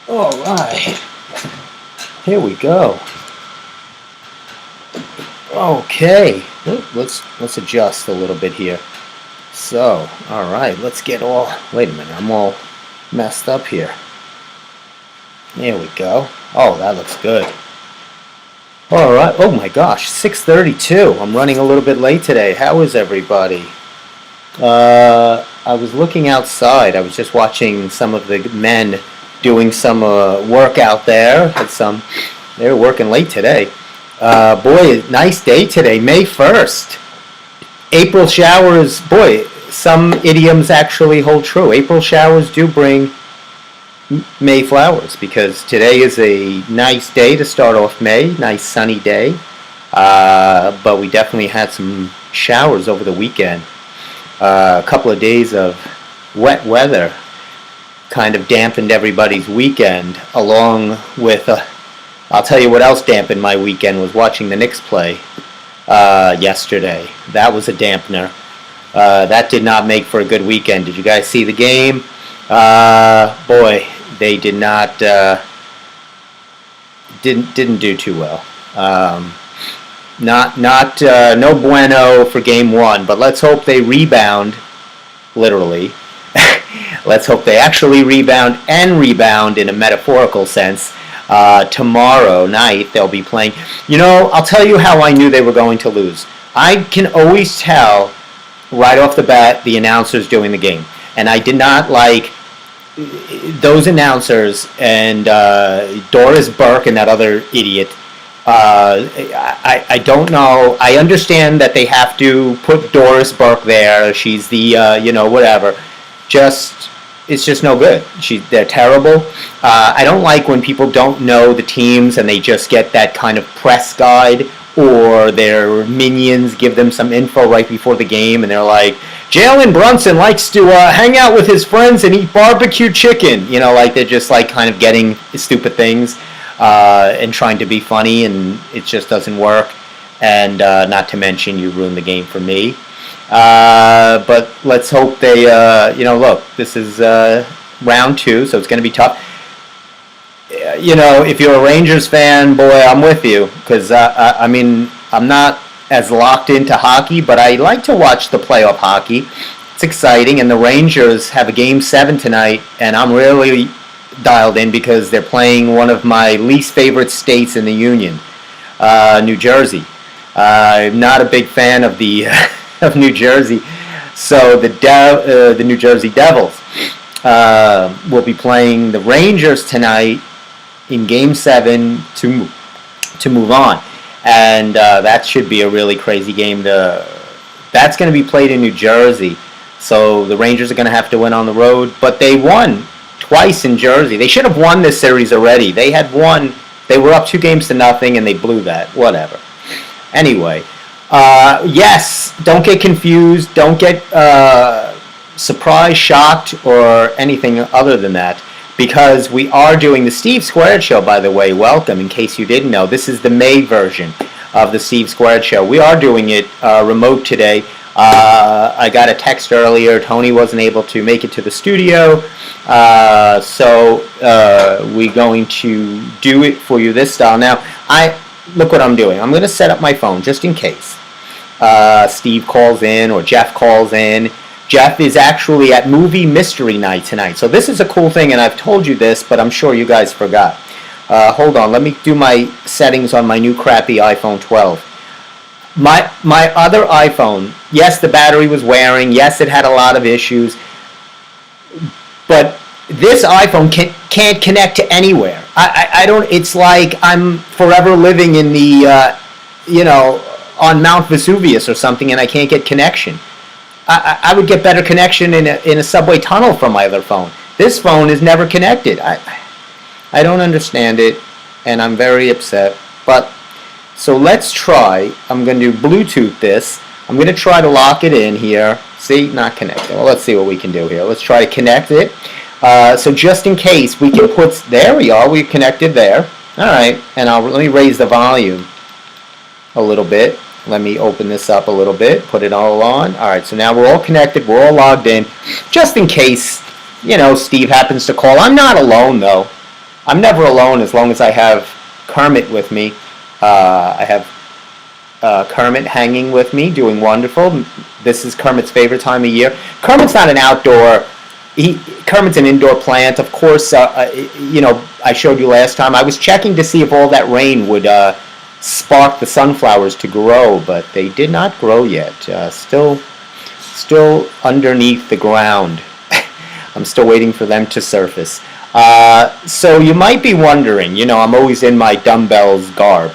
All right, here we go. Okay, let's adjust a little bit here. So, all right, let's get all. Wait a minute, I'm all messed up here. There we go. Oh, that looks good. All right. Oh my gosh, 6:32. I'm running a little bit late today. How is everybody? I was looking outside. I was just watching some of the men doing some work out there. They were working late today. Boy, nice day today, May 1st. April showers, boy, some idioms actually hold true. April showers do bring May flowers, because today is a nice day to start off May, nice sunny day. But we definitely had some showers over the weekend. A couple of days of wet weather kind of dampened everybody's weekend, along with, I'll tell you what else dampened my weekend was watching the Knicks play yesterday. That was a dampener. That did not make for a good weekend. Did you guys see the game? Boy, they did not didn't do too well. No bueno for game one, but let's hope they rebound, literally. Let's hope they actually rebound in a metaphorical sense. Tomorrow night they'll be playing. You know, I'll tell you how I knew they were going to lose. I can always tell right off the bat the announcers doing the game. And I did not like those announcers and Doris Burke and that other idiot. I don't know. I understand that they have to put Doris Burke there. She's the, whatever. It's just no good. They're terrible. I don't like when people don't know the teams and they just get that kind of press guide, or their minions give them some info right before the game and they're like, Jalen Brunson likes to hang out with his friends and eat barbecue chicken. Like they're just like kind of getting stupid things and trying to be funny, and it just doesn't work. And not to mention, you ruined the game for me. But let's hope they, look, this is round 2, so it's going to be tough. If you're a Rangers fan, boy, I'm with you, because, I'm not as locked into hockey, but I like to watch the playoff hockey. It's exciting, and the Rangers have a Game 7 tonight, and I'm really dialed in because they're playing one of my least favorite states in the Union, New Jersey. I'm not a big fan of the of New Jersey, so the New Jersey Devils will be playing the Rangers tonight in Game 7 to move on, and that should be a really crazy game. That's going to be played in New Jersey, so the Rangers are going to have to win on the road, but they won twice in Jersey. They should have won this series already. They had won. They were up 2-0, and they blew that. Whatever. Anyway, yes, don't get confused. Don't get surprised, shocked, or anything other than that, because we are doing the Steve Squared Show, by the way. Welcome, in case you didn't know. This is the May version of the Steve Squared Show. We are doing it remote today. I got a text earlier. Tony wasn't able to make it to the studio, so we're going to do it for you this style. Now, look what I'm doing. I'm going to set up my phone just in case Steve calls in or Jeff calls in. Jeff is actually at Movie Mystery Night tonight, so this is a cool thing, and I've told you this, but I'm sure you guys forgot. Hold on, let me do my settings on my new crappy iPhone 12. My other iPhone, yes, the battery was wearing, yes, it had a lot of issues, but this iPhone can't connect to anywhere. I don't. It's like I'm forever living in the, on Mount Vesuvius or something, and I can't get connection. I would get better connection in a subway tunnel from my other phone. This phone is never connected. I don't understand it, and I'm very upset. But so let's try. I'm going to Bluetooth this. I'm going to try to lock it in here. See, not connected. Well, let's see what we can do here. Let's try to connect it. So just in case, we can put. There we are. We connected there. All right, and let me raise the volume a little bit. Let me open this up a little bit, put it all on. All right, so now we're all connected, we're all logged in, just in case, Steve happens to call. I'm not alone, though. I'm never alone as long as I have Kermit with me. I have Kermit hanging with me, doing wonderful. This is Kermit's favorite time of year. Kermit's not an outdoor, Kermit's an indoor plant. Of course, I showed you last time. I was checking to see if all that rain would spark the sunflowers to grow, but they did not grow yet. Still underneath the ground. I'm still waiting for them to surface. So you might be wondering, I'm always in my dumbbells garb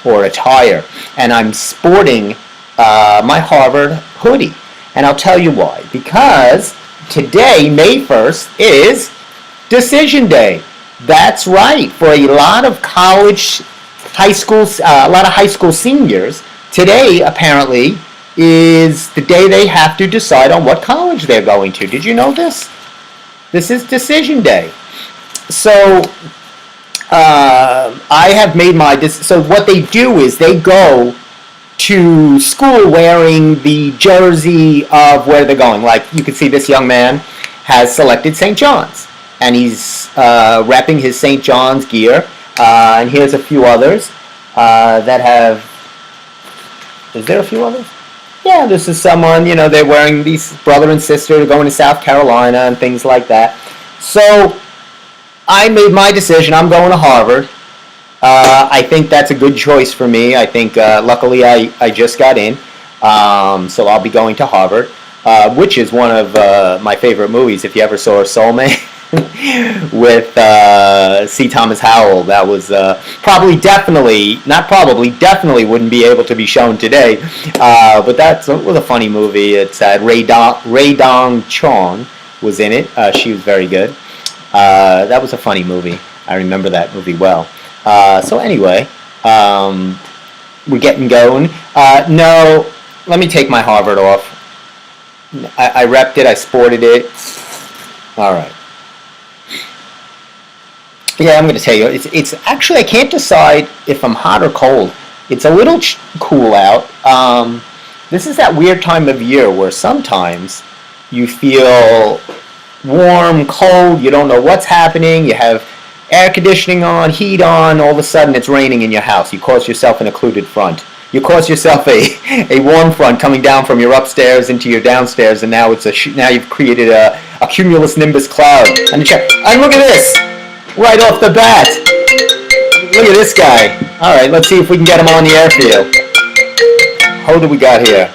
or attire, and I'm sporting my Harvard hoodie. And I'll tell you why. Because today, May 1st, is Decision Day. That's right. For a lot of a lot of high school seniors, today apparently is the day they have to decide on what college they're going to. Did you know this? This is Decision Day. So I have made so what they do is they go to school wearing the jersey of where they're going. Like you can see this young man has selected St. John's, and he's repping his St. John's gear. And here's a few others that have. Is there a few others? Yeah, this is someone, they're wearing these brother and sister going to South Carolina and things like that. So I made my decision. I'm going to Harvard. I think that's a good choice for me. I think, luckily, I just got in. So I'll be going to Harvard, which is one of my favorite movies. If you ever saw Soul Man with C. Thomas Howell, that was definitely wouldn't be able to be shown today. But that was a funny movie. It's Rae Dong Chon was in it. She was very good. That was a funny movie. I remember that movie well. So anyway, we're getting going. No, let me take my Harvard off. I repped it. I sported it. All right. Yeah, I'm going to tell you. It's actually, I can't decide if I'm hot or cold. It's a little cool out. This is that weird time of year where sometimes you feel warm, cold, you don't know what's happening, you have air conditioning on, heat on, all of a sudden it's raining in your house. You cause yourself an occluded front. You cause yourself a warm front coming down from your upstairs into your downstairs, and now now you've created a cumulus nimbus cloud. And look at this! Right off the bat! Look at this guy. Alright, let's see if we can get him on the airfield. What do we got here?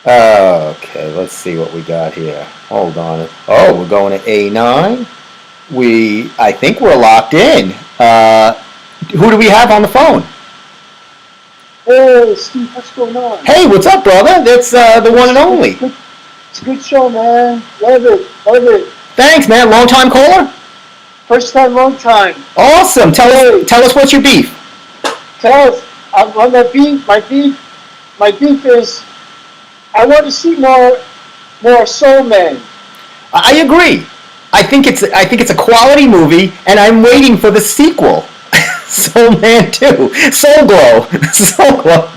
Okay, let's see what we got here. Hold on. Oh, we're going to A9. I think we're locked in. Who do we have on the phone? Hey, Steve, what's going on? Hey, what's up, brother? That's the one and only. It's a good show, man. Love it. Thanks, man. Long time caller? First time, long time. Awesome. Tell us what's your beef. Tell us. On my beef is I want to see more Soul Man. I agree. I think it's a quality movie, and I'm waiting for the sequel. Soul Man 2. Soul Glow. Soul Glow.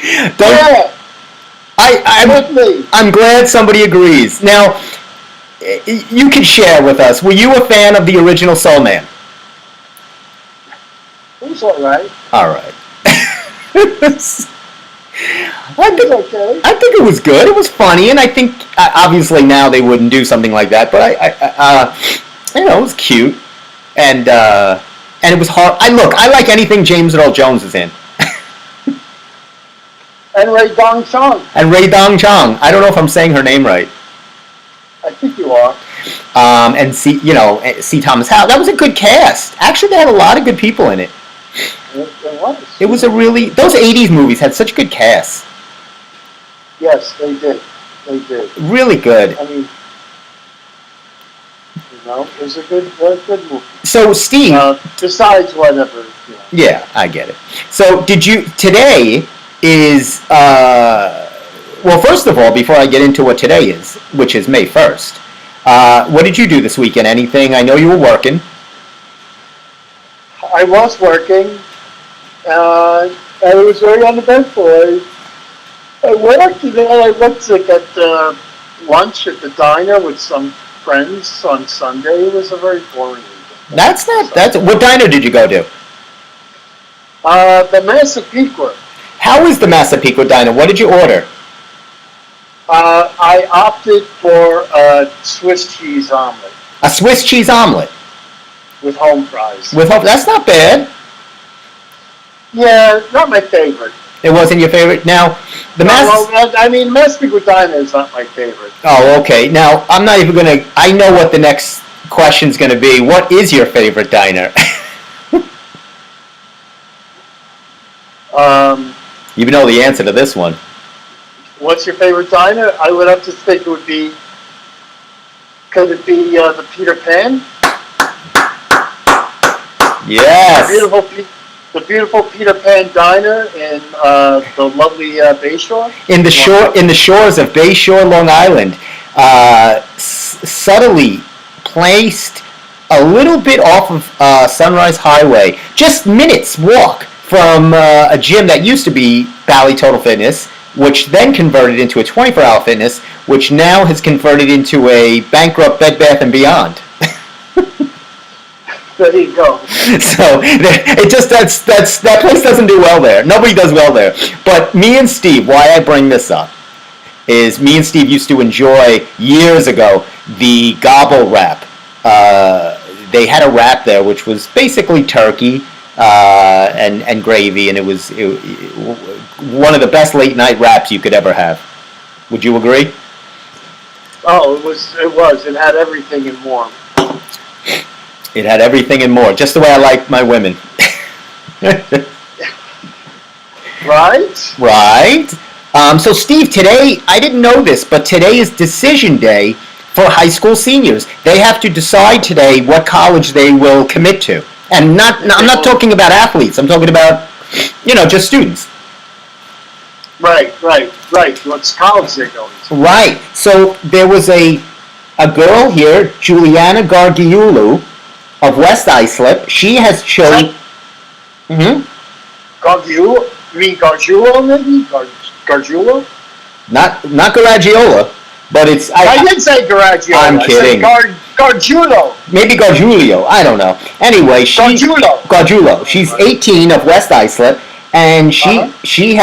Yeah. I'm glad somebody agrees. Now, you can share with us. Were you a fan of the original Soul Man? It was all right. All right. Okay. I think it was good. It was funny, and I think obviously now they wouldn't do something like that. But it was cute, and it was hard. I like anything James Earl Jones is in. And Rae Dong Chong. I don't know if I'm saying her name right. I think you are. And C. Thomas Howell. That was a good cast. Actually, they had a lot of good people in it. It was those 80s movies had such good casts. Yes, they did. Really good. I mean, it was a good movie. So, Steve. Besides whatever. Yeah, I get it. So, today is, well, first of all, before I get into what today is, which is May 1st, what did you do this weekend? Anything? I know you were working. I was working, and I was very uneventful. I worked, I went to get lunch at the diner with some friends on Sunday. It was a very boring weekend. What diner did you go to? The Massapequa. How is the Massapequa diner? What did you order? I opted for a Swiss cheese omelet. A Swiss cheese omelet? With home fries. That's not bad. Yeah, not my favorite. It wasn't your favorite? Now, Massapequa diner is not my favorite. Oh, okay. Now, I'm not even going to... I know what the next question's going to be. What is your favorite diner? You know the answer to this one. What's your favorite diner? I would have to think it would be Could it be the Peter Pan? Yes. The beautiful Peter Pan diner in the lovely Bayshore. In the shores of Bayshore, Long Island, subtly placed a little bit off of Sunrise Highway, just minutes walk from a gym that used to be Bally Total Fitness, which then converted into a 24-hour fitness, which now has converted into a bankrupt Bed Bath & Beyond. There you go. So it just that place doesn't do well there. Nobody does well there. But me and Steve, why I bring this up is me and Steve used to enjoy years ago the gobble wrap. They had a wrap there which was basically turkey and gravy, and it was one of the best late night wraps you could ever have. Would you agree? Oh, it was. It had everything and more. It had everything and more, just the way I like my women. Right? Right. So, Steve, today, I didn't know this, but today is decision day for high school seniors. They have to decide today what college they will commit to. And I'm not talking about athletes. I'm talking about, just students. Right. What college they're going to. Right. So, there was a girl here, Juliana Gargiulu, of West Islip. She has chosen. Gargiulo? You mean Gargiulo, maybe? Gargiulo? Not Garagiola, but it's. I didn't say Garagiola. I'm kidding. I said Gargiulo. Maybe Gargiulio. I don't know. Anyway, Gargiulo. She's 18 of West Islip, and she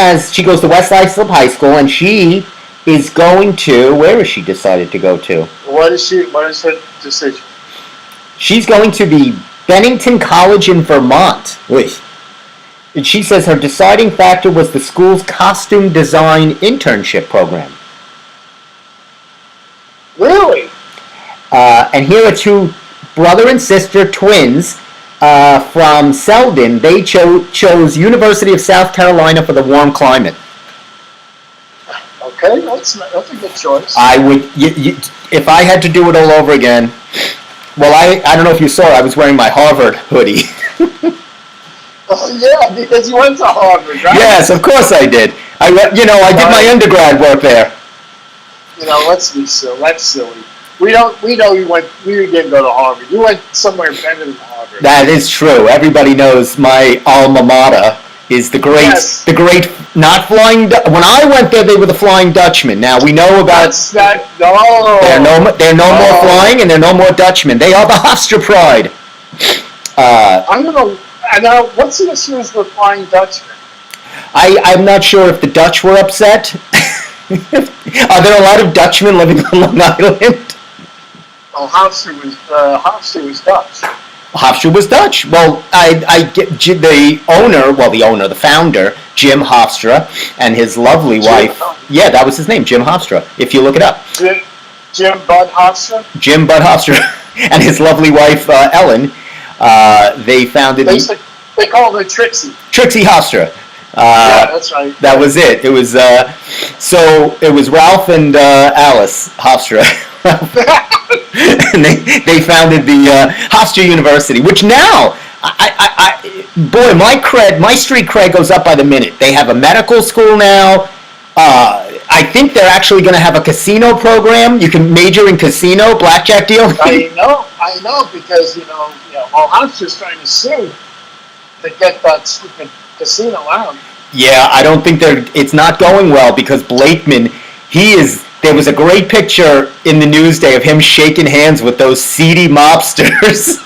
goes to West Islip High School, and she is going to. Where is she decided to go to? What is her decision? She's going to the Bennington College in Vermont. And she says her deciding factor was the school's costume design internship program. Really? And here are two brother and sister twins from Selden. They chose University of South Carolina for the warm climate. Okay, that's a good choice. I would, if I had to do it all over again. Well, I don't know if you saw, I was wearing my Harvard hoodie. Oh, yeah, because you went to Harvard, right? Yes, of course I did. I did my undergrad work there. Let's be silly. That's silly. We know you didn't go to Harvard. You went somewhere better than Harvard. That is true. Everybody knows my alma mater is the great not Flying when I went there, they were the Flying Dutchmen. Now we know about they're no more flying, and they're no more Dutchmen. They are the Hofstra Pride. I don't know. Now, what's the issue with the Flying Dutchmen? I'm not sure if the Dutch were upset. Are there a lot of Dutchmen living on Long Island? Oh, Hofstra was Dutch. Hofstra was Dutch. Well, I get the founder, Jim Hofstra, and his lovely wife. Yeah, that was his name, Jim Hofstra. If you look it up. Jim Bud Hofstra. Jim Bud Hofstra, and his lovely wife Ellen. They founded. They called her Trixie. Trixie Hofstra. Yeah, that's right. That was it. It was so it was Ralph and Alice Hofstra. And they founded the Hofstra University, which now, my street cred goes up by the minute. They have a medical school now. I think they're actually going to have a casino program. You can major in casino, blackjack deal. I know, because Hofstra's trying to sue to get that stupid casino out. Yeah, I don't think it's not going well because Blakeman, there was a great picture in the Newsday of him shaking hands with those seedy mobsters.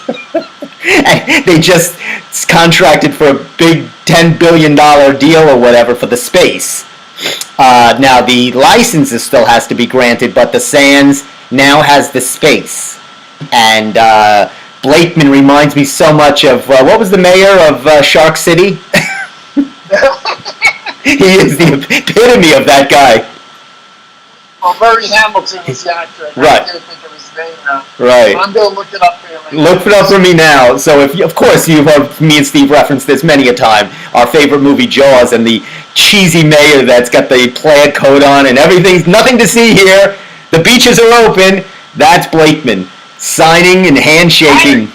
And they just contracted for a big $10 billion deal or whatever for the space. Now, the licenses still has to be granted, but the Sands now has the space. And Blakeman reminds me so much of, what was the mayor of Shark City? He is the epitome of that guy. Well, Murray Hamilton was the actor. Right. I can't think of his name now. Right. I'm going to look it up for you. Look it up for me now. So, of course, you've heard me and Steve reference this many a time. Our favorite movie, Jaws, and the cheesy mayor that's got the plaid coat on and everything. Nothing to see here. The beaches are open. That's Blakeman. Signing and handshaking.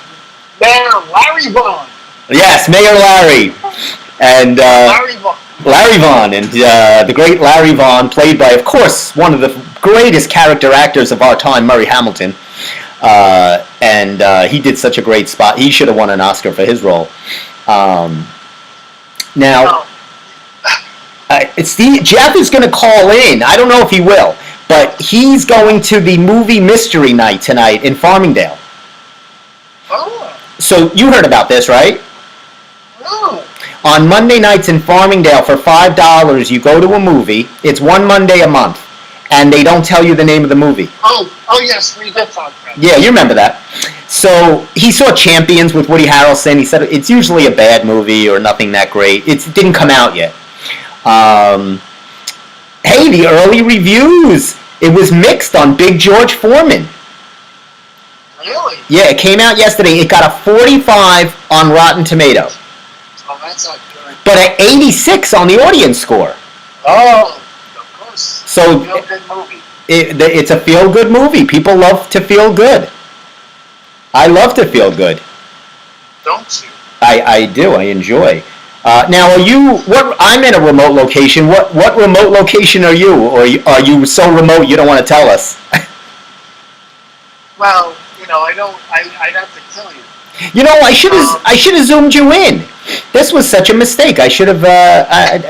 Mayor Larry Vaughn. Yes, Mayor Larry. And Larry Vaughn. Larry Vaughn, and the great Larry Vaughn, played by, of course, one of the greatest character actors of our time, Murray Hamilton. And he did such a great spot. He should have won an Oscar for his role. Now, Jeff is going to call in. I don't know if he will, but he's going to the movie Mystery Night tonight in Farmingdale. Oh. So you heard about this, right? No. On Monday nights in Farmingdale, for $5, you go to a movie. It's one Monday a month, and they don't tell you the name of the movie. Oh yes, we did talk about it. Yeah, you remember that. So he saw Champions with Woody Harrelson. He said it's usually a bad movie or nothing that great. It didn't come out yet. Hey, the early reviews. It was mixed on Big George Foreman. Really? Yeah, it came out yesterday. It got a 45 on Rotten Tomatoes. Oh, that's not good. But an 86 on the audience score. Oh, of course. So Real good movie. it's a feel-good movie. People love to feel good. I love to feel good. Don't you? I do. I enjoy. Now, are you? I'm in a remote location. What remote location are you? Or are you so remote you don't want to tell us? Well, I don't. I'd have to tell you. I should have zoomed you in. This was such a mistake. I should have.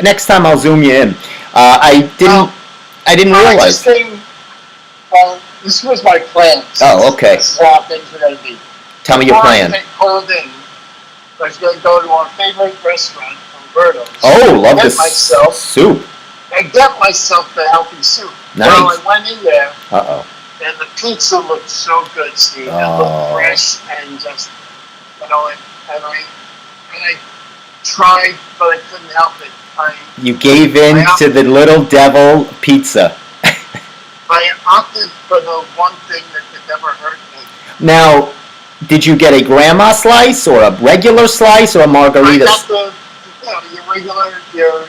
Next time I'll zoom you in. I didn't realize. I just came. Well, this was my plan. Oh, okay. This is how things are going to be. Tell me your plan. I called in. I was going to go to our favorite restaurant, Umberto's. Oh, love this soup. And get myself the healthy soup. Nice. Well, I went in there. Uh-oh. And the pizza looked so good, Steve. It looked fresh and just, and I tried, but I couldn't help it. You gave in to the little devil pizza. I opted for the one thing that could never hurt me. Now, did you get a grandma slice or a regular slice or a margarita? I got your regular,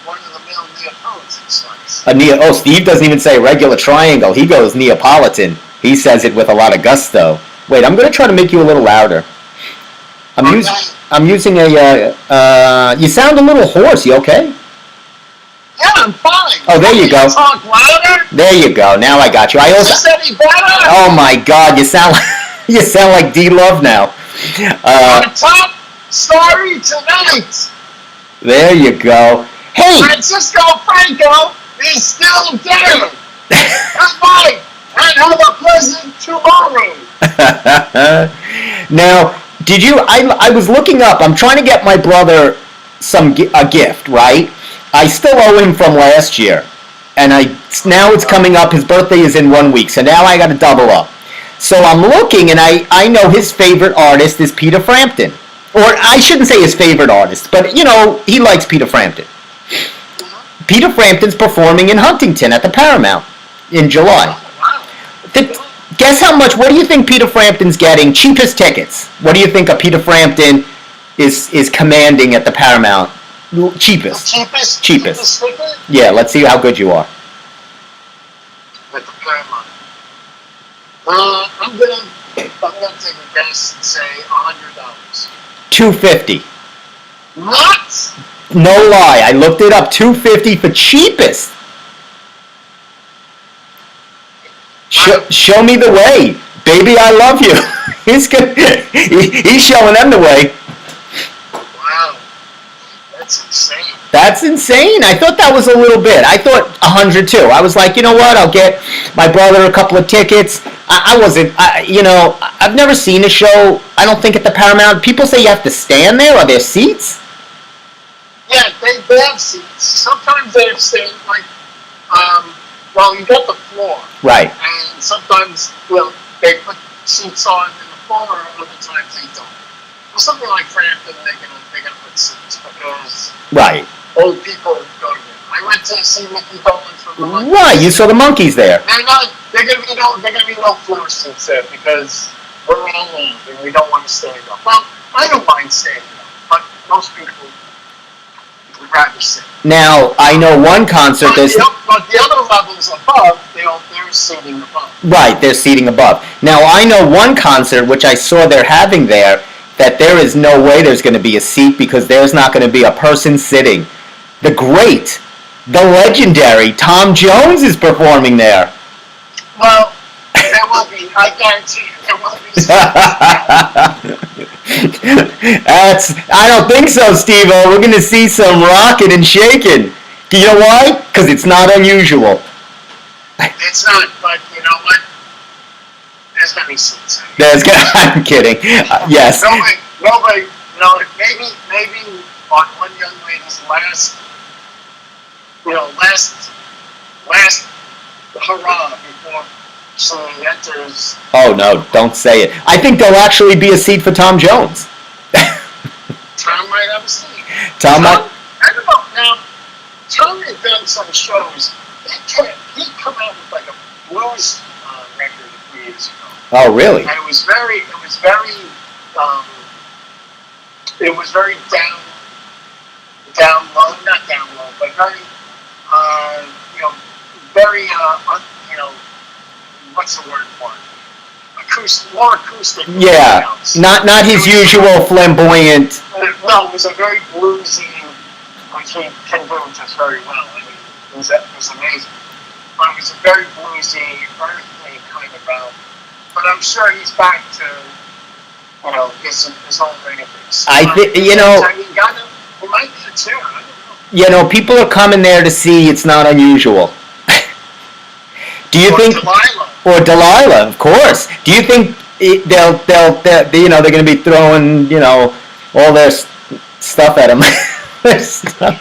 one-of-the-mill Neapolitan slice. Steve doesn't even say regular triangle. He goes Neapolitan. He says it with a lot of gusto. Wait, I'm going to try to make you a little louder. I'm using a. You sound a little hoarse. You okay? Yeah, I'm fine. Oh, there you go. Talk louder. There you go. Now I got you. Is this any better? Oh my God! You sound like D Love now. On top story tonight. There you go. Hey, Francisco Franco is still dead. Goodbye, and have a pleasant tomorrow. Now, did you? I was looking up. I'm trying to get my brother a gift, right? I still owe him from last year, and now it's coming up. His birthday is in 1 week, so now I got to double up. So I'm looking, and I know his favorite artist is Peter Frampton. Or I shouldn't say his favorite artist, but, he likes Peter Frampton. Peter Frampton's performing in Huntington at the Paramount in July. Guess how much, what do you think Peter Frampton's getting? Cheapest tickets. What do you think a Peter Frampton is commanding at the Paramount? Cheapest. Cheapest ticket? Yeah, let's see how good you are. At the Paramount. I'm gonna take a guess and say $100. $250. What? No lie, I looked it up. $250 for cheapest. Show me the way, baby. I love you. He's good. He's showing them the way. Wow, that's insane. That's insane. I thought that was a little bit. I thought 100 too. I was like, you know what? I'll get my brother a couple of tickets. I've never seen a show. I don't think at the Paramount. People say you have to stand there. Are there seats? Yeah, they have seats. Sometimes they have seats you got the floor. Right. And sometimes, they put seats on in the floor, or other times they don't. Well, something like Frampton, they're gonna put seats because old people go there. I went to see Mickey Dolenz from the Monkeys. Right, you saw the Monkeys there. They're gonna be no floor seats there because we're all old and we don't want to stand up. Well, I don't mind standing up, but most people would rather sit. Now, I know one concert. But the other levels above, they're seating above. Right, they're seating above. Now, I know one concert which I saw they're having there that there is no way there's going to be a seat because there's not going to be a person sitting. The great, the legendary Tom Jones is performing there. Well, there will be. I guarantee you, there will be. I don't think so, Steve-O. We're going to see some rocking and shaking. Do you know why? Because it's not unusual. It's not, but you know what? There's going to be seats. I'm kidding. Yes. Nobody, maybe on one young lady's last hurrah before she enters. Oh, no, don't say it. I think there'll actually be a seat for Tom Jones. Tom might have a seat. I don't know. Now, Tom had done some shows. He'd come out with like a blues record a few years ago. Oh, really? And it was very down low, not down low, but very, very, what's the word for it? More acoustic. Yeah, not his usual flamboyant. No, it was a very bluesy, which he can do just very well. I mean, it was amazing. But it was a very bluesy, earthy kind of album. But I'm sure he's back to, his own things. I think, he might be a tune. I You don't know. know, people are coming there to see It's Not Unusual. Do you think? Delilah. Or Delilah, of course. Do you think they're going to be throwing, all their stuff at him? You think they're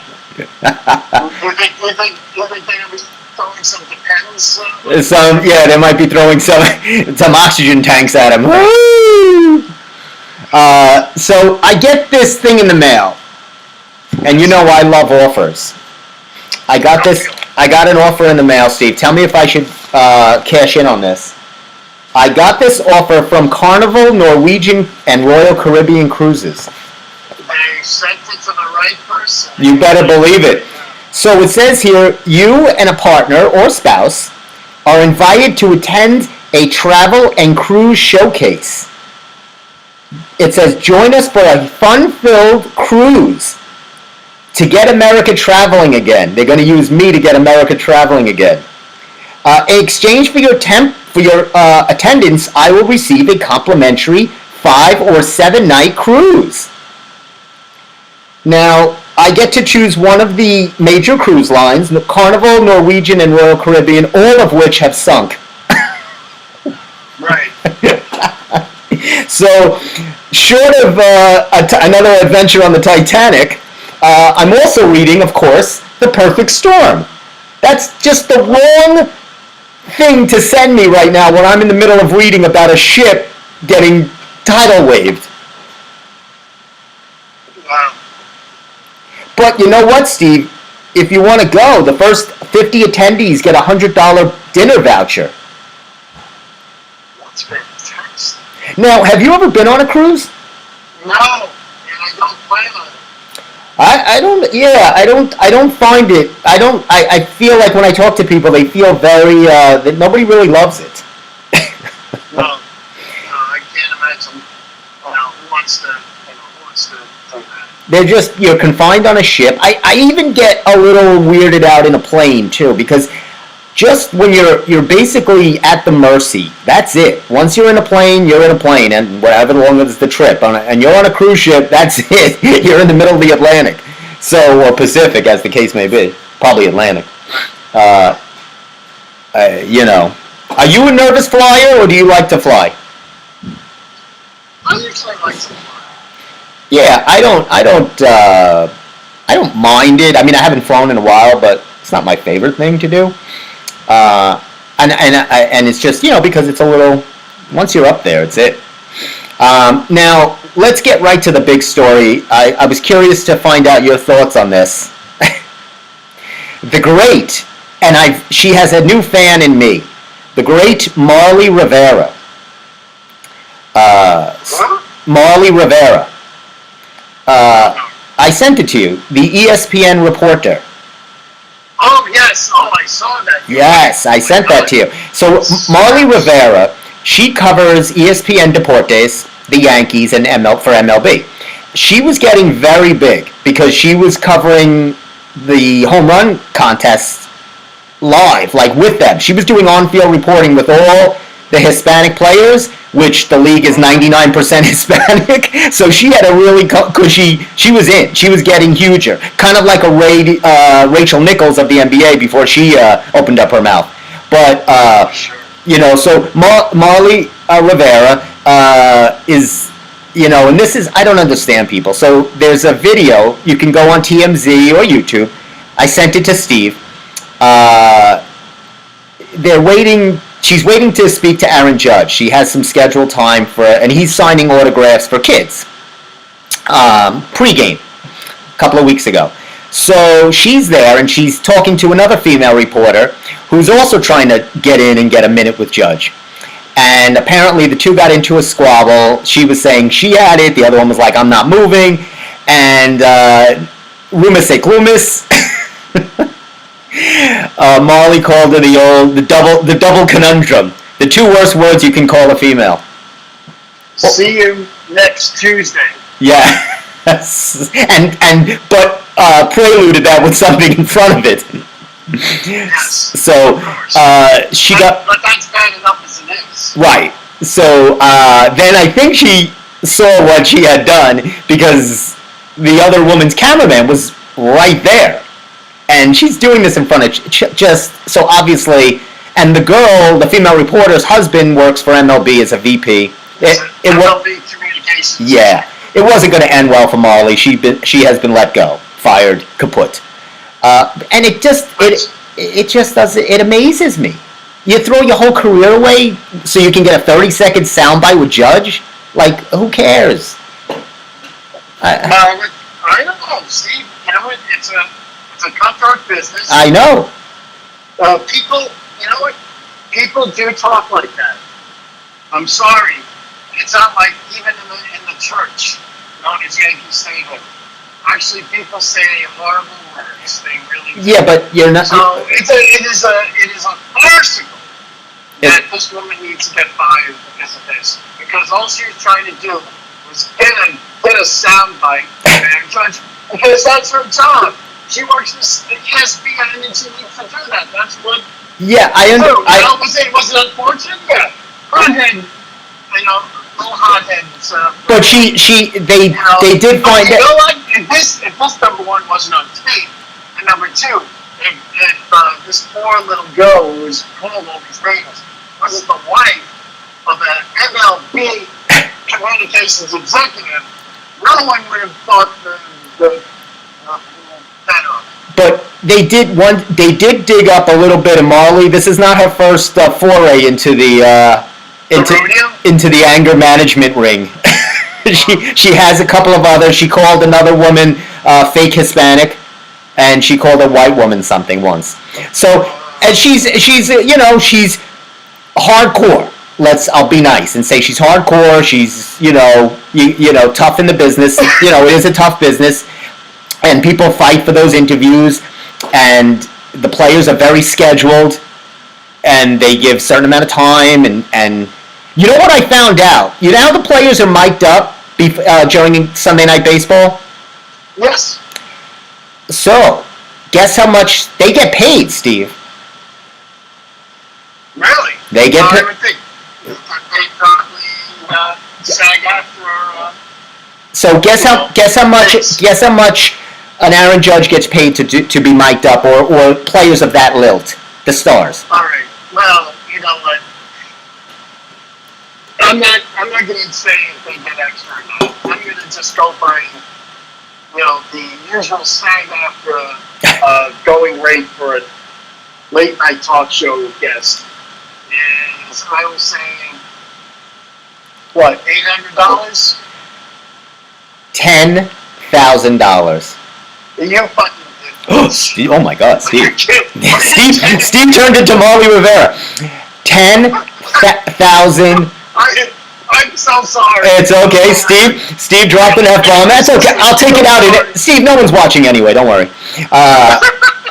going to be throwing some Depends? They might be throwing some oxygen tanks at him. So I get this thing in the mail, and I love offers. I got an offer in the mail, Steve. Tell me if I should cash in on this. I got this offer from Carnival, Norwegian, and Royal Caribbean Cruises. They sent it to the right person. You better believe it. So it says here, you and a partner or spouse are invited to attend a travel and cruise showcase. It says, join us for a fun-filled cruise to get America traveling again. They're going to use me to get America traveling again. In exchange for your attendance, I will receive a complimentary 5 or 7 night cruise. Now, I get to choose one of the major cruise lines, Carnival, Norwegian, and Royal Caribbean, all of which have sunk. Right. So, short of another adventure on the Titanic, I'm also reading, of course, The Perfect Storm. That's just the wrong thing to send me right now when I'm in the middle of reading about a ship getting tidal waved. Wow. But you know what, Steve? If you want to go, the first 50 attendees get a $100 dinner voucher. That's fantastic. Now, have you ever been on a cruise? No, and I don't plan on it. I don't find it. I feel like when I talk to people, they feel very, that nobody really loves it. No, I can't imagine, who wants to do that. You're confined on a ship. I even get a little weirded out in a plane, too, because just when you're basically at the mercy, that's it. Once you're in a plane, and whatever long is the trip, and you're on a cruise ship, that's it. You're in the middle of the Atlantic, or Pacific, as the case may be. Probably Atlantic. Are you a nervous flyer, or do you like to fly? I usually like to fly. Yeah, I don't mind it. I mean, I haven't flown in a while, but it's not my favorite thing to do. And it's just, because it's a little, once you're up there, it's it. Now, let's get right to the big story. I was curious to find out your thoughts on this. The great, and she has a new fan in me, the great Marley Rivera. Marley Rivera. I sent it to you. The ESPN reporter. Oh yes. Oh, I saw that. Yes, I sent that to you. So Marley Rivera, she covers ESPN Deportes, the Yankees, and for MLB. She was getting very big because she was covering the home run contest live, like with them. She was doing on-field reporting with all the Hispanic players, which the league is 99% Hispanic. So she had a really, because she was in. She was getting huger. Kind of like a Rachel Nichols of the NBA before she opened up her mouth. But, so Marley Rivera is, and this is, I don't understand people. So there's a video, you can go on TMZ or YouTube. I sent it to Steve. They're waiting. She's waiting to speak to Aaron Judge. She has some scheduled time and he's signing autographs for kids. Pre-game, a couple of weeks ago. So she's there and she's talking to another female reporter who's also trying to get in and get a minute with Judge. And apparently the two got into a squabble. She was saying she had it. The other one was like, I'm not moving. And Loomis. Marley called her the double conundrum. The two worst words you can call a female. See you next Tuesday. Yeah. but preluded that with something in front of it. Yes. So she got. But that's bad enough as it is. Right. So then I think she saw what she had done because the other woman's cameraman was right there. And she's doing this in front of just so obviously, and the female reporter's husband works for MLB as a VP. MLB Communications. Yeah, it wasn't going to end well for Marley. She has been let go, fired, kaput. And it just does it amazes me. You throw your whole career away so you can get a 30-second soundbite with Judge? Like, who cares? I don't know, Steve. It's a cutthroat business. I know. People, people do talk like that. I'm sorry. It's not like even in the church, known as Yankee Stadium. Actually, people say horrible words. They really do. Yeah, but you're not. So it is a farcical that this woman needs to get fired because of this. Because all she was trying to do was get a soundbite and Judge, because that's her job. She works for ESPN and she needs to do that. That's what. Yeah, I understand. Was it unfortunate? Yeah. Hothead, little hotheads. But they did find out. You know what? If this number one wasn't on tape, and number two, if this poor little girl who was called all these names wasn't the wife of an MLB communications executive, no one would have thought the But they did dig up a little bit of Marley. This is not her first foray into the anger management ring. she has a couple of others. She called another woman fake Hispanic, and she called a white woman something once. So, and she's hardcore. I'll be nice and say she's hardcore. She's tough in the business. It is a tough business. And people fight for those interviews, and the players are very scheduled, and they give a certain amount of time, and you know what I found out? You know how the players are mic'd up during Sunday Night Baseball? Yes. So, guess how much they get paid, Steve? Really? They get paid. I would think they probably SAG after. So guess how much an Aaron Judge gets paid to be mic'd up, or players of that lilt, the stars. All right. Well, you know what? I'm not going to say if they get extra or not. I'm going to just go by, the usual SAG after going rate for a late night talk show guest. And I was saying, what, $800? $10,000. You fucking Steve, oh my God, Steve. Steve turned into Marley Rivera. 10,000. I I'm so sorry. It's okay, Steve. Steve dropped an F-bomb. That's okay. I'll take it out. Steve, no one's watching anyway. Don't worry.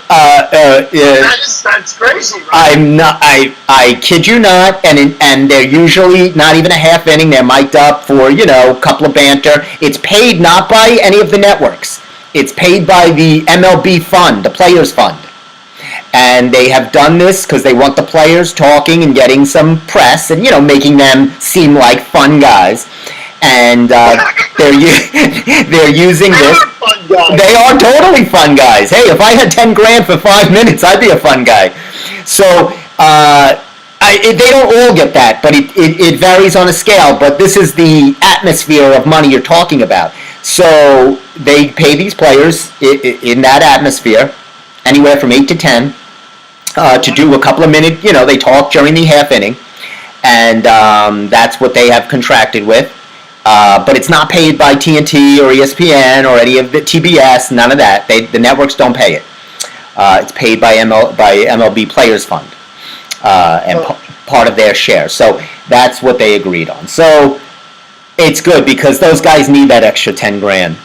That's crazy, right? I'm not. I kid you not. And they're usually not even a half inning. They're mic'd up for a couple of banter. It's paid not by any of the networks. It's paid by the MLB fund, the Players Fund. And they have done this because they want the players talking and getting some press and making them seem like fun guys. And they're using this. They are totally fun guys. Hey, if I had 10 grand for 5 minutes, I'd be a fun guy. So they don't all get that, but it varies on a scale. But this is the atmosphere of money you're talking about. So they pay these players in that atmosphere, anywhere from 8 to 10, to do a couple of minutes. They talk during the half inning, and that's what they have contracted with. But it's not paid by TNT or ESPN or any of the TBS. None of that. The networks don't pay it. It's paid by MLB Players Fund, and part of their share. So that's what they agreed on. So it's good because those guys need that extra 10 grand.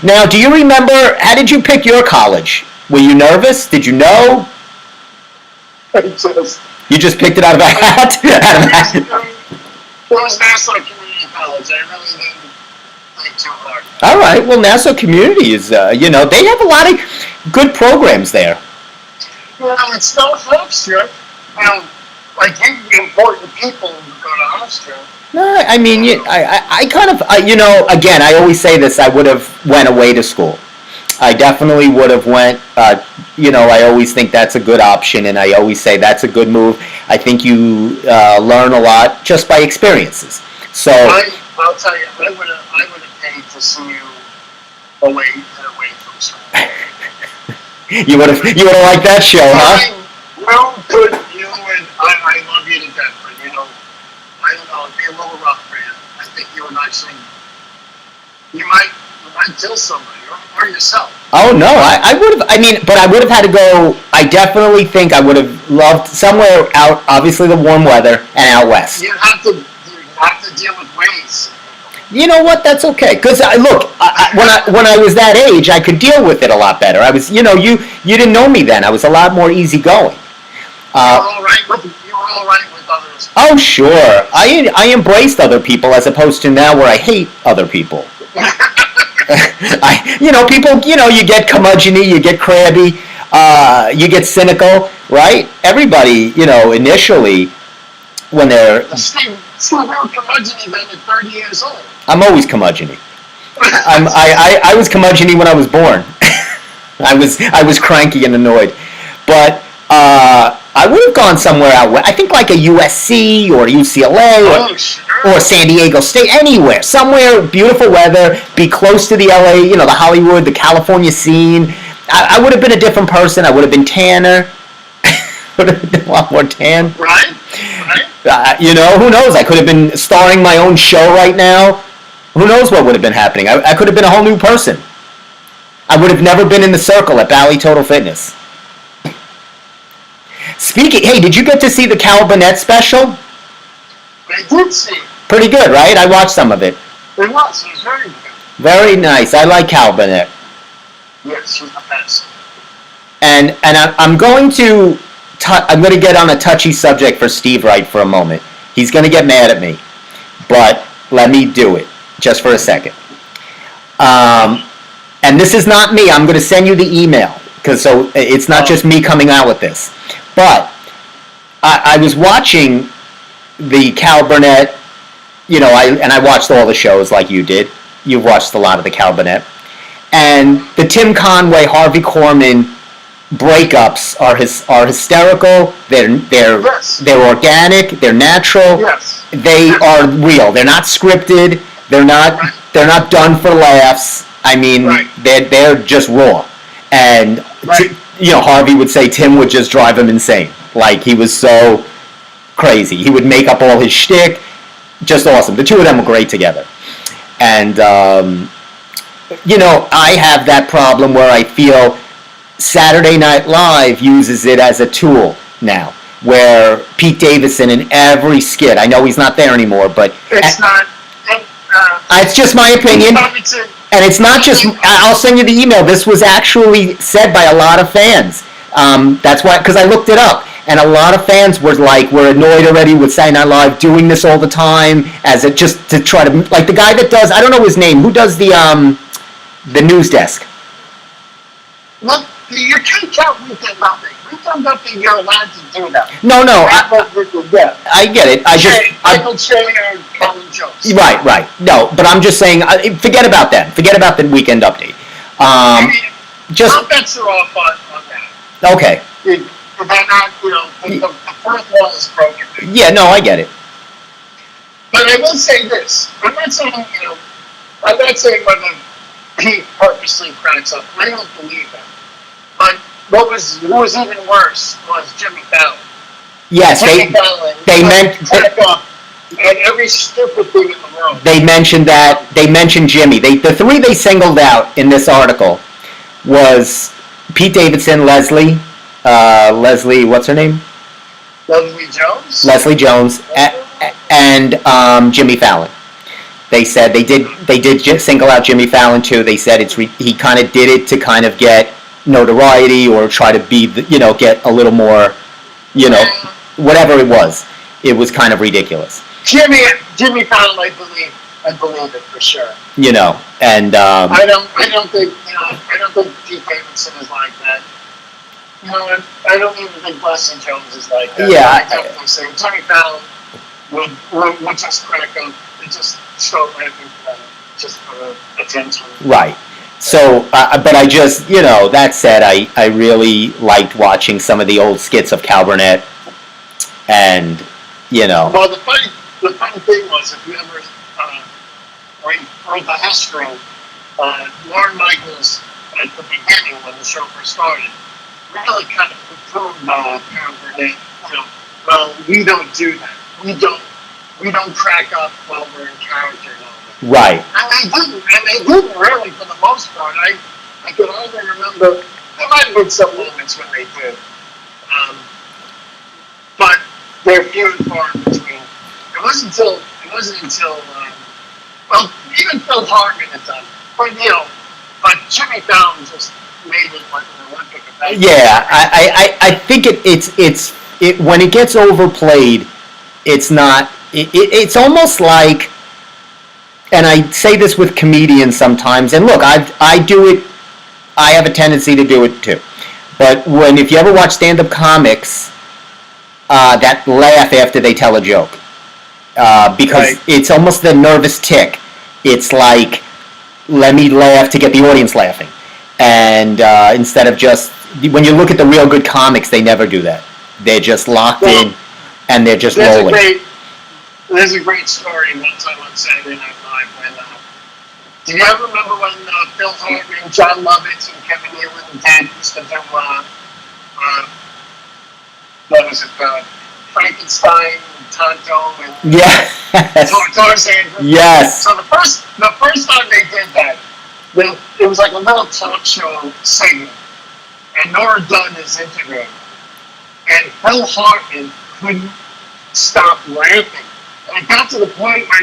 Now, do you remember, how did you pick your college? Were you nervous? Did you know? You just picked it out of a hat? It was Nassau Community College. I really didn't think too hard. All right. Well, Nassau Community is, they have a lot of good programs there. Well, it's no Hofstra. Like important people who go to Hofstra. No, I mean, I kind of, again, I always say this, I would have went away to school. I definitely would have went, I always think that's a good option, and I always say that's a good move. I think you learn a lot just by experiences. So I'll tell you, I would have paid to see you away from school. You would have liked that show, huh? Well, good, I love you to death, but I don't know, it'd be a little rough for you. I think you might kill somebody or yourself. Oh no, I would have. But I would have had to go. I definitely think I would have loved somewhere out. Obviously, the warm weather and out west. You have to deal with waves. You know what? That's okay. Because when I was that age, I could deal with it a lot better. I was, you didn't know me then. I was a lot more easygoing. You were all right with others. Oh sure, I embraced other people as opposed to now where I hate other people. People, you get curmudgeon-y, you get crabby, you get cynical, right? Everybody, initially, when they're... Steve, how curmudgeon-y then at 30 years old? I'm always curmudgeon-y. I was curmudgeon-y when I was born. I was cranky and annoyed. But I would have gone somewhere out west. I think like a USC or UCLA or San Diego State, anywhere. Somewhere, beautiful weather, be close to the LA, the Hollywood, the California scene. I would have been a different person. I would have been tanner. Would have been a lot more tan. Right. Who knows? I could have been starring my own show right now. Who knows what would have been happening? I could have been a whole new person. I would have never been in the circle at Bally Total Fitness. Hey, did you get to see the Cal Burnett special? I did see. Pretty good, right? I watched some of it. It was very good. Very nice. I like Cal Burnett. Yes, she's the best. And I'm going to get on a touchy subject for Steve Wright for a moment. He's going to get mad at me, but let me do it just for a second. And this is not me. I'm going to send you the email so it's not just me coming out with this. But I was watching the Cal Burnett, I watched all the shows like you did. You've watched a lot of the Cal Burnett. And the Tim Conway, Harvey Korman breakups are hysterical. They're organic. They're natural. Yes. They are real. They're not scripted. They're not done for laughs. I mean, they're just raw. And Harvey would say Tim would just drive him insane. Like, he was so crazy. He would make up all his shtick. Just awesome. The two of them were great together. And I have that problem where I feel Saturday Night Live uses it as a tool now. where Pete Davidson in every skit. I know he's not there anymore, but It's not. it's just my opinion. And it's not just. I'll send you the email. This was actually said by a lot of fans. That's why, because I looked it up, and a lot of fans were annoyed already with Saturday Night Live doing this all the time, as it just to try to, like the guy that does, I don't know his name, who does the news desk. Look, you can't count Weekend Update. Weekend Update, you're allowed to do that. No, I get it. Michael Che or Colin Jones. Right. No, but I'm just saying, forget about that. Forget about the Weekend Update. Just I'll bet you're off on that. Okay. They're not, the fourth wall is broken. Yeah, no, I get it. But I will say this: I'm not saying whether he purposely cracks up. I don't believe that. But what was even worse was Jimmy Fallon. Yes, they meant crack up at every stupid thing in the world. They mentioned that. They mentioned Jimmy. The three they singled out in this article was Pete Davidson, Leslie, what's her name? Leslie Jones, and Jimmy Fallon. They said they did single out Jimmy Fallon too. They said he kind of did it to kind of get notoriety or try to be get a little more, whatever it was. It was kind of ridiculous. Jimmy Fallon, I believe it for sure. And I don't think Pete Davidson is like that. I don't even think Leslie Jones is like that. Yeah, I definitely say Jimmy Fallon would just crack up and just start laughing just for attention. Right. So, but I just, that said, I really liked watching some of the old skits of Cal Burnett, and Well, the funny thing was, if you ever read the history, Lorne Michaels at the beginning when the show first started really kind of proved Cal Burnett. Well, we don't do that. We don't crack up while we're in character. Right. And they didn't really, for the most part. I can only remember, there might have been some moments when they did. But they're few and far in between. It wasn't until well, even Phil Hartman had done. But Jimmy Fallon just made it like an Olympic event. Yeah, I think it's when it gets overplayed, it's not. It's almost like, and I say this with comedians sometimes, and look, I do it, I have a tendency to do it too. But if you ever watch stand-up comics that laugh after they tell a joke, because it's almost the nervous tick. It's like, let me laugh to get the audience laughing. And instead of just, when you look at the real good comics, they never do that. They're just locked in, and they're just rolling. There's a great story one time on Saturday Night Live when, do you ever remember when Phil Hartman, John Lovitz, and Kevin Nealon and Dan used to do, what was it, Frankenstein, Tonto, and Tarzan? Yes. So the first time they did that, it was like a little talk show segment, and Nora Dunn is interviewing, and Phil Hartman couldn't stop laughing. And it got to the point where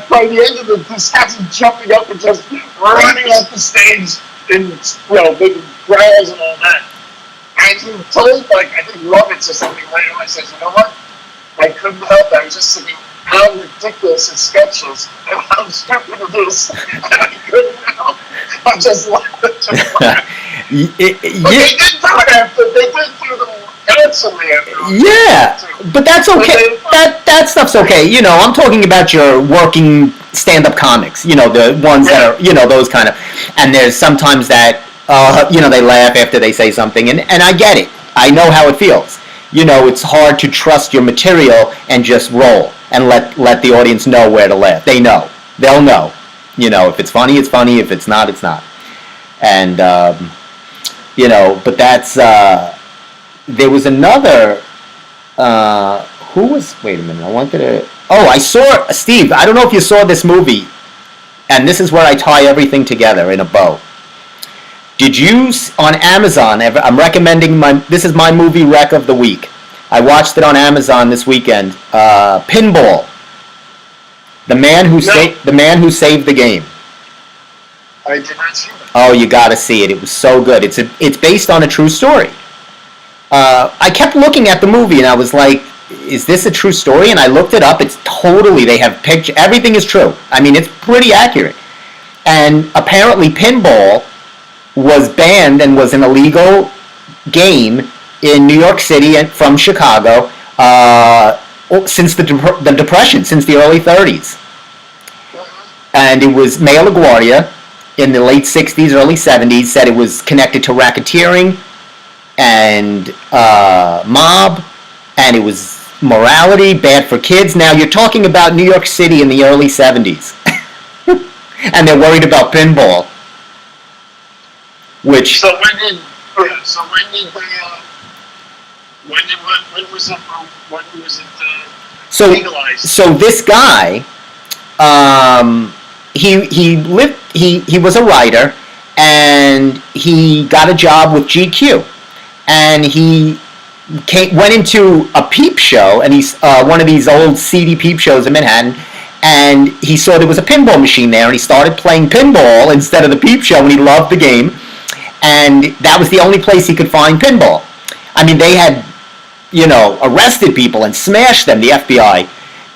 by the end of the discussion, jumping up and just running off the stage and making growls and all that. And he told, I think Lovitz or something later on, I said, you know what? I couldn't help it. I was just thinking how ridiculous his sketch is and how stupid it is. And I couldn't help. I just laughed. But they did do it after. They did do them handsomely after. Yeah, but that's okay. That stuff's okay. I'm talking about your working stand-up comics. The ones that are, those kind of. And there's sometimes that, they laugh after they say something, and I get it. I know how it feels. It's hard to trust your material and just roll and let the audience know where to laugh. They know. They'll know. If it's funny, it's funny. If it's not, it's not. And, but that's, there was another, wait a minute, I saw, Steve, I don't know if you saw this movie, and this is where I tie everything together in a bow. Did you on Amazon? I'm recommending This is my movie rec of the week. I watched it on Amazon this weekend. Pinball. The man who saved the game. I did not see that. Oh, you got to see it. It was so good. It's based on a true story. I kept looking at the movie and I was like, is this a true story? And I looked it up. It's totally, they have picture. Everything is true. I mean, it's pretty accurate. And apparently pinball was banned and was an illegal game in New York City and from Chicago since the Depression, since the early 30s. And it was Mayor LaGuardia in the late 60s, early 70s, said it was connected to racketeering and mob, and it was morality, bad for kids. Now, you're talking about New York City in the early 70s. And they're worried about pinball. Which... When was it legalized? So this guy, he was a writer, and he got a job with GQ, and he went into a peep show, and he's one of these old seedy peep shows in Manhattan, and he saw there was a pinball machine there, and he started playing pinball instead of the peep show, and he loved the game, and that was the only place he could find pinball. I mean, they had, arrested people and smashed them, the FBI,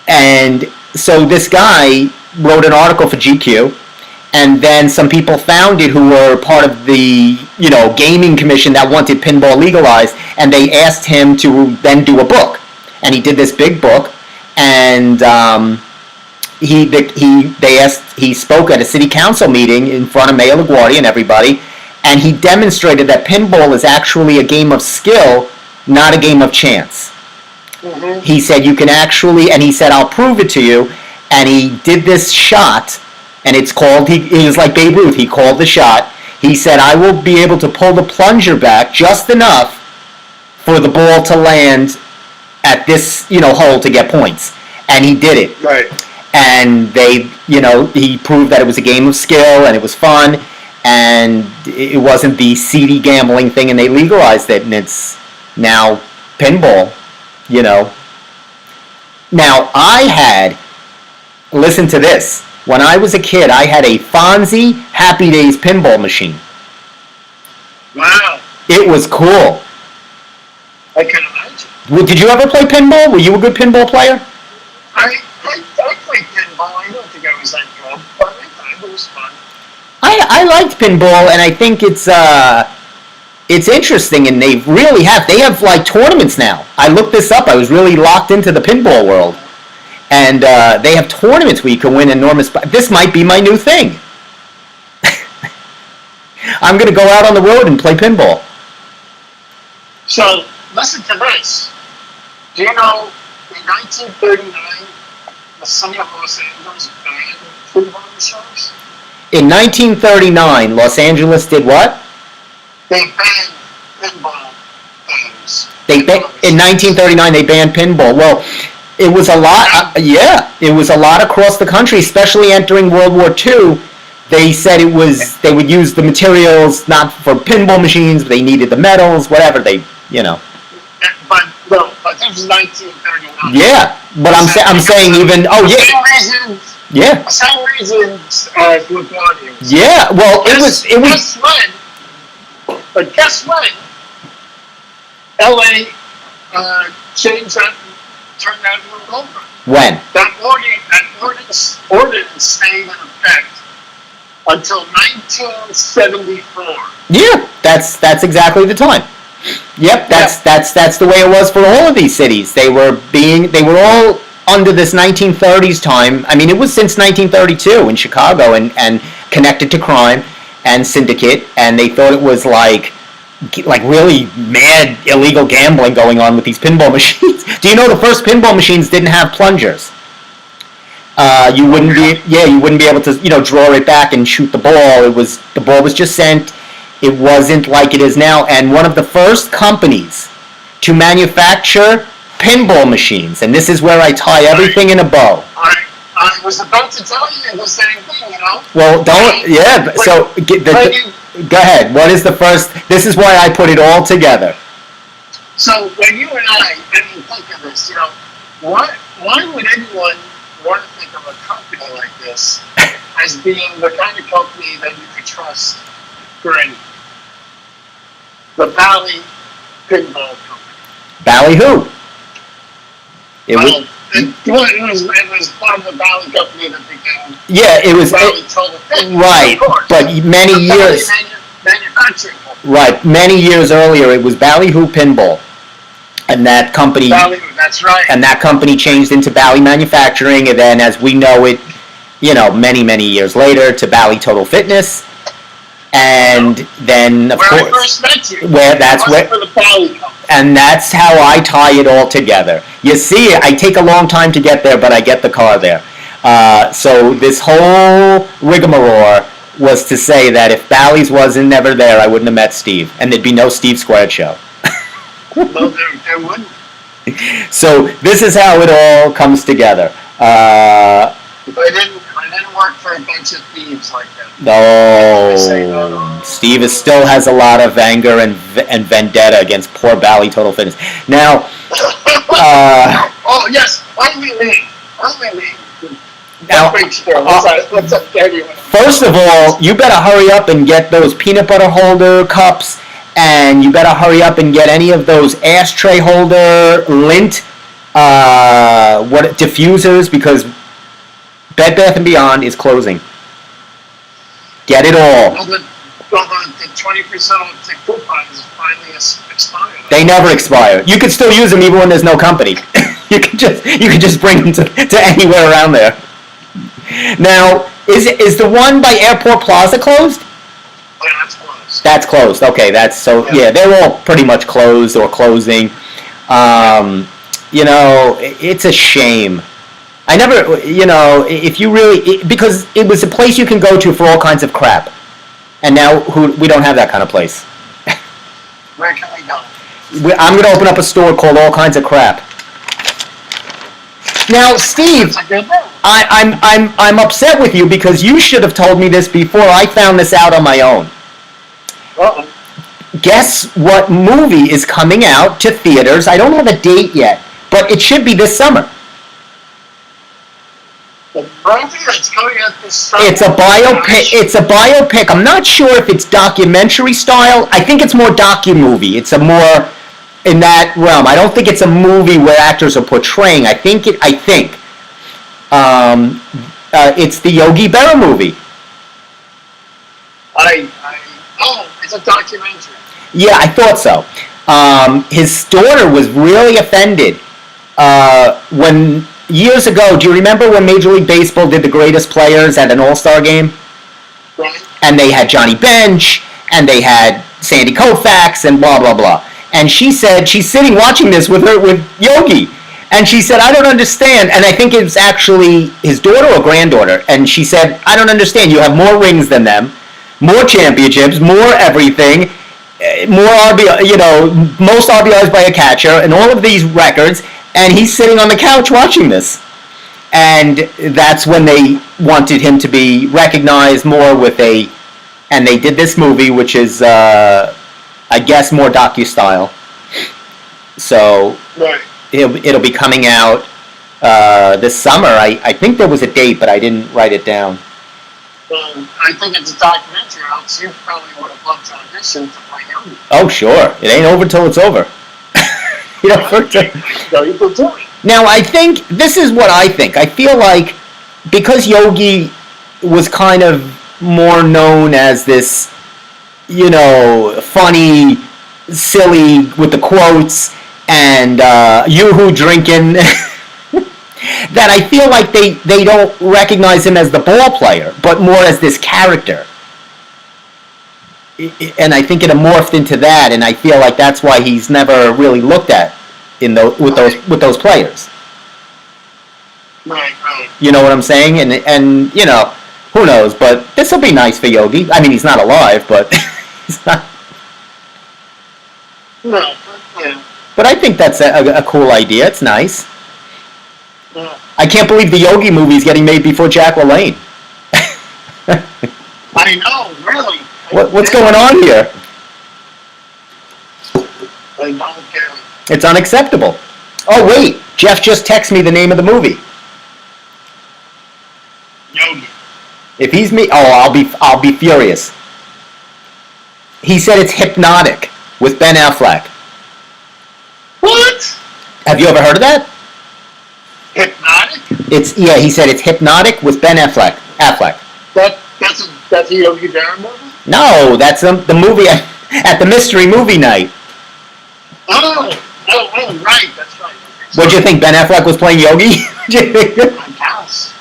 and so this guy wrote an article for GQ, and then some people found it who were part of the, gaming commission that wanted pinball legalized, and they asked him to then do a book. And he did this big book, and he spoke at a city council meeting in front of Mayor LaGuardia and everybody, and he demonstrated that pinball is actually a game of skill, not a game of chance. Mm-hmm. He said you can actually, and he said, I'll prove it to you, and he did this shot, and it's called, he was like Babe Ruth, he called the shot. He said, I will be able to pull the plunger back just enough for the ball to land at this, hole to get points. And he did it. Right. And he proved that it was a game of skill, and it was fun, and it wasn't the seedy gambling thing, and they legalized it, and it's now pinball, Now, listen to this. When I was a kid, I had a Fonzie Happy Days pinball machine. Wow. It was cool. I can imagine. Well, did you ever play pinball? Were you a good pinball player? I played pinball. I don't think I was that good, but I thought it was fun. I liked pinball, and I think it's interesting, and they have like tournaments now. I looked this up. I was really locked into the pinball world. And they have tournaments where you can win enormous... This might be my new thing. I'm going to go out on the road and play pinball. So, listen to this. Do you know, in 1939, the city of Los Angeles banned pinball machines? In 1939, Los Angeles did what? They banned pinball games. In 1939, they banned pinball. Well... It was a lot, it was a lot across the country, especially entering World War II. They said they would use the materials not for pinball machines, but they needed the metals, whatever But this was 1939. Yeah, but I'm saying even, the same reasons as with Guardians. Yeah, well, it was. Guess when? LA changed that. Turned that rule over. When? That ordinance stayed in effect until 1974. Yeah, that's exactly the time. Yep, that's the way it was for all of these cities. They were all under this 1930s time. I mean, it was since 1932 in Chicago and connected to crime and syndicate, and they thought it was like really mad illegal gambling going on with these pinball machines. Do you know the first pinball machines didn't have plungers? You wouldn't be able to draw it back and shoot the ball. The ball was just sent. It wasn't like it is now. And one of the first companies to manufacture pinball machines, and this is where I tie everything in a bow. I was about to tell you the same thing, Well, don't. Yeah. So Go ahead. What is the first? This is why I put it all together. So when you and I mean, think of this, why would anyone want to think of a company like this as being the kind of company that you could trust for anything? The Valley Pinball Company. Valley who? It was part of the Valley Company that became it was Valley Total Fitness, right, but many years manufacturing company. right, many years earlier it was Ballyhoo Pinball, and that company That's right. and that company changed into Bally Manufacturing, and then as we know it, many years later to Bally Total Fitness, and then of where course I first met you. where that's where for the Bally Company. and that's how I tie it all together. You see, I take a long time to get there, but I get the car there. So this whole rigmarole was to say that if Bally's wasn't never there, I wouldn't have met Steve, and there'd be no Steve Squared show. No, there wouldn't. So this is how it all comes together. I didn't work for a bunch of thieves like that. No, Steve still has a lot of anger and vendetta against poor Bally Total Fitness. Now, oh yes, only me. Now, What's up to everyone? First of all, you better hurry up and get those peanut butter holder cups, and you better hurry up and get any of those ashtray holder lint diffusers, because Bed Bath & Beyond is closing. Get it all. Well, the 20% off the coupons is finally expired. They never expire. You can still use them even when there's no company. you can just bring them to anywhere around there. Now, is the one by Airport Plaza closed? Yeah, that's closed. That's closed. Okay, they're all pretty much closed or closing. It's a shame. I never, if you really, because it was a place you can go to for all kinds of crap, and now we don't have that kind of place. Where can we go? I'm going to open up a store called All Kinds of Crap. Now, Steve, I'm upset with you because you should have told me this before I found this out on my own. Uh-oh. Guess what movie is coming out to theaters? I don't have a date yet, but it should be this summer. The movie that's coming out this summer? It's a biopic. I'm not sure if it's documentary style. I think it's more docu-movie. It's a more in that realm. I don't think it's a movie where actors are portraying. I think it's the Yogi Berra movie. It's a documentary. Yeah, I thought so. His daughter was really offended when years ago. Do you remember when Major League Baseball did the greatest players at an All-Star game? Right. And they had Johnny Bench, and they had Sandy Koufax, and blah blah blah. And she said she's sitting watching this with Yogi, and she said, I don't understand. And I think it's actually his daughter or granddaughter. And she said, I don't understand. You have more rings than them, more championships, more everything, more most RBIs by a catcher, and all of these records. And he's sitting on the couch watching this. And that's when they wanted him to be recognized more and they did this movie, which is, I guess, more docu-style. So right. It'll be coming out this summer. I think there was a date, but I didn't write it down. I think it's a documentary. You probably would have loved to audition to play Yogi. Oh, sure. It ain't over till it's over. Now, I think, this is what I think. I feel like because Yogi was kind of more known as this, funny, silly with the quotes and yoo-hoo drinking, that I feel like they don't recognize him as the ball player, but more as this character. And I think it morphed into that, and I feel like that's why he's never really looked at with those players. Right. You know what I'm saying? And who knows? But this will be nice for Yogi. I mean, he's not alive, but he's not. No, yeah. But I think that's a cool idea. It's nice. Yeah. I can't believe the Yogi movie is getting made before Jack LaLanne. I know, really. What's going on here? I don't get it. It's unacceptable. Oh wait, Jeff just texted me the name of the movie. Yogi. If he's me, I'll be furious. He said it's Hypnotic with Ben Affleck. What? Have you ever heard of that? Hypnotic? He said it's Hypnotic with Ben Affleck. That's a Yogi Berra movie? No, that's the movie at the mystery movie night. Oh, right, that's right. Okay, What'd you think? Ben Affleck was playing Yogi? My house.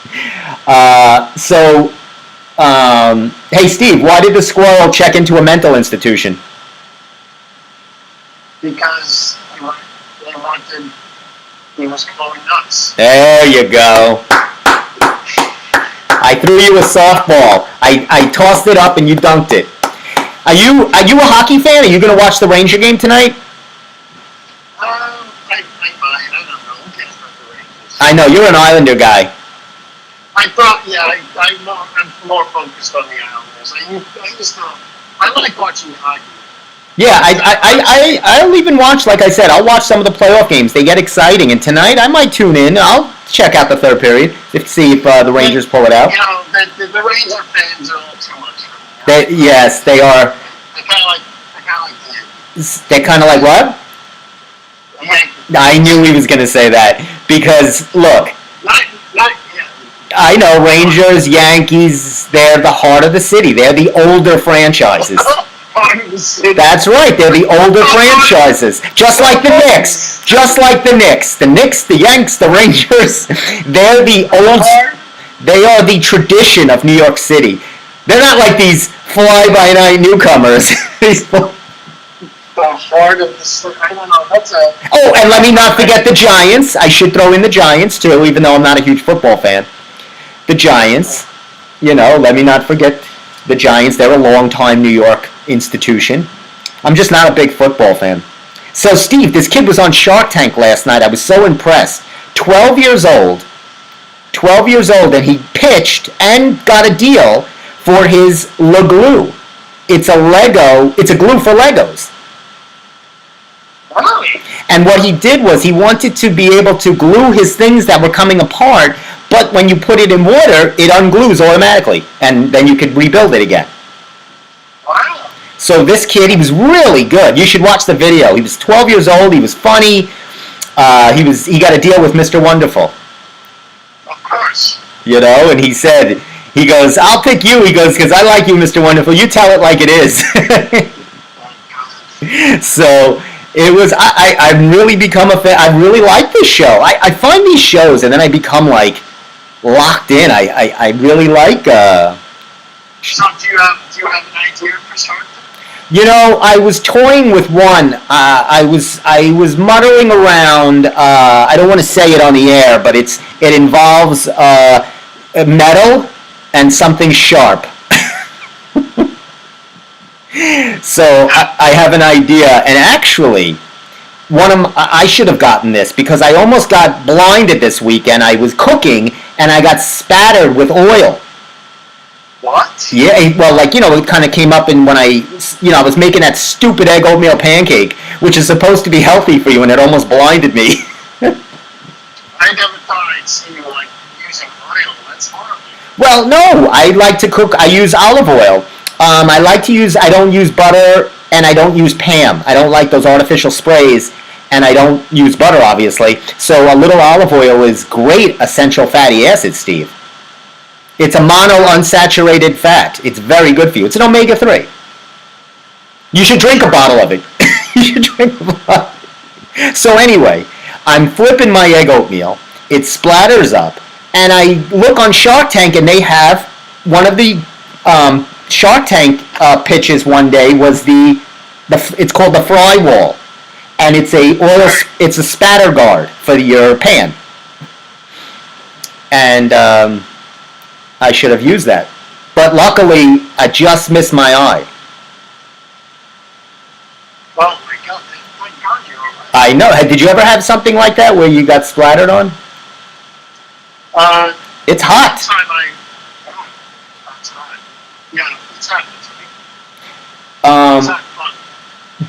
Hey Steve, why did the squirrel check into a mental institution? Because he was going nuts. There you go. I threw you a softball. I tossed it up and you dunked it. Are you a hockey fan? Are you going to watch the Ranger game tonight? I don't know. Who cares about the Rangers? I know, you're an Islander guy. I'm more focused on the Islanders. I like watching hockey. Yeah, I'll even watch, like I said, I'll watch some of the playoff games. They get exciting. And tonight I might tune in. I'll check out the third period to see if the Rangers pull it out. You know, the Ranger fans are a little too much for me. Yes, they are. They're kind of like the Yankees. They're kind of like what? The Yankees. I knew he was going to say that. Because, look, Yeah. I know Rangers, Yankees, they're the heart of the city. They're the older franchises. That's right, they're the older franchises. Just like the Knicks. Just like the Knicks. The Knicks, the Yanks, the Rangers, they're the old... They are the tradition of New York City. They're not like these fly-by-night newcomers. The heart of the... I don't know, that's a... Oh, and let me not forget the Giants. I should throw in the Giants, too, even though I'm not a huge football fan. The Giants, let me not forget the Giants. They're a long-time New York institution. I'm just not a big football fan. So, Steve, this kid was on Shark Tank last night. I was so impressed. 12 years old, and he pitched and got a deal for his glue. It's a glue for Legos. Really? And what he did was he wanted to be able to glue his things that were coming apart, but when you put it in water, it unglues automatically, and then you could rebuild it again. Wow. So this kid, he was really good. You should watch the video. He was 12 years old. He was funny. He got a deal with Mr. Wonderful. Of course. And he goes, I'll pick you. He goes, because I like you, Mr. Wonderful. You tell it like it is. So it was, I've really become a fan. I really like this show. I find these shows and then I become like locked in. I really like. So do you have an idea for Shark Tank? I was toying with one. I was muttering around. I don't want to say it on the air, but it involves metal and something sharp. So I have an idea, and actually, I should have gotten this because I almost got blinded this weekend. I was cooking and I got spattered with oil. What? Yeah, well, it kind of came up in when I was making that stupid egg oatmeal pancake, which is supposed to be healthy for you, and it almost blinded me. I never thought I'd see you using oil. That's horrible. Well, no, I like to cook. I use olive oil. I don't use butter, and I don't use Pam. I don't like those artificial sprays, and I don't use butter, obviously. So a little olive oil is great essential fatty acid, Steve. It's a monounsaturated fat. It's very good for you. It's an omega-3. You should drink a bottle of it. You should drink a bottle. So anyway, I'm flipping my egg oatmeal. It splatters up. And I look on Shark Tank, and they have one of the Shark Tank pitches one day was it's called the fry wall. And it's a spatter guard for your pan. And I should have used that. But luckily, I just missed my eye. Oh my God, you're all right. I know. Did you ever have something like that where you got splattered on? It's hot. That's hot. Yeah, it's happened to me. It's Um, not fun.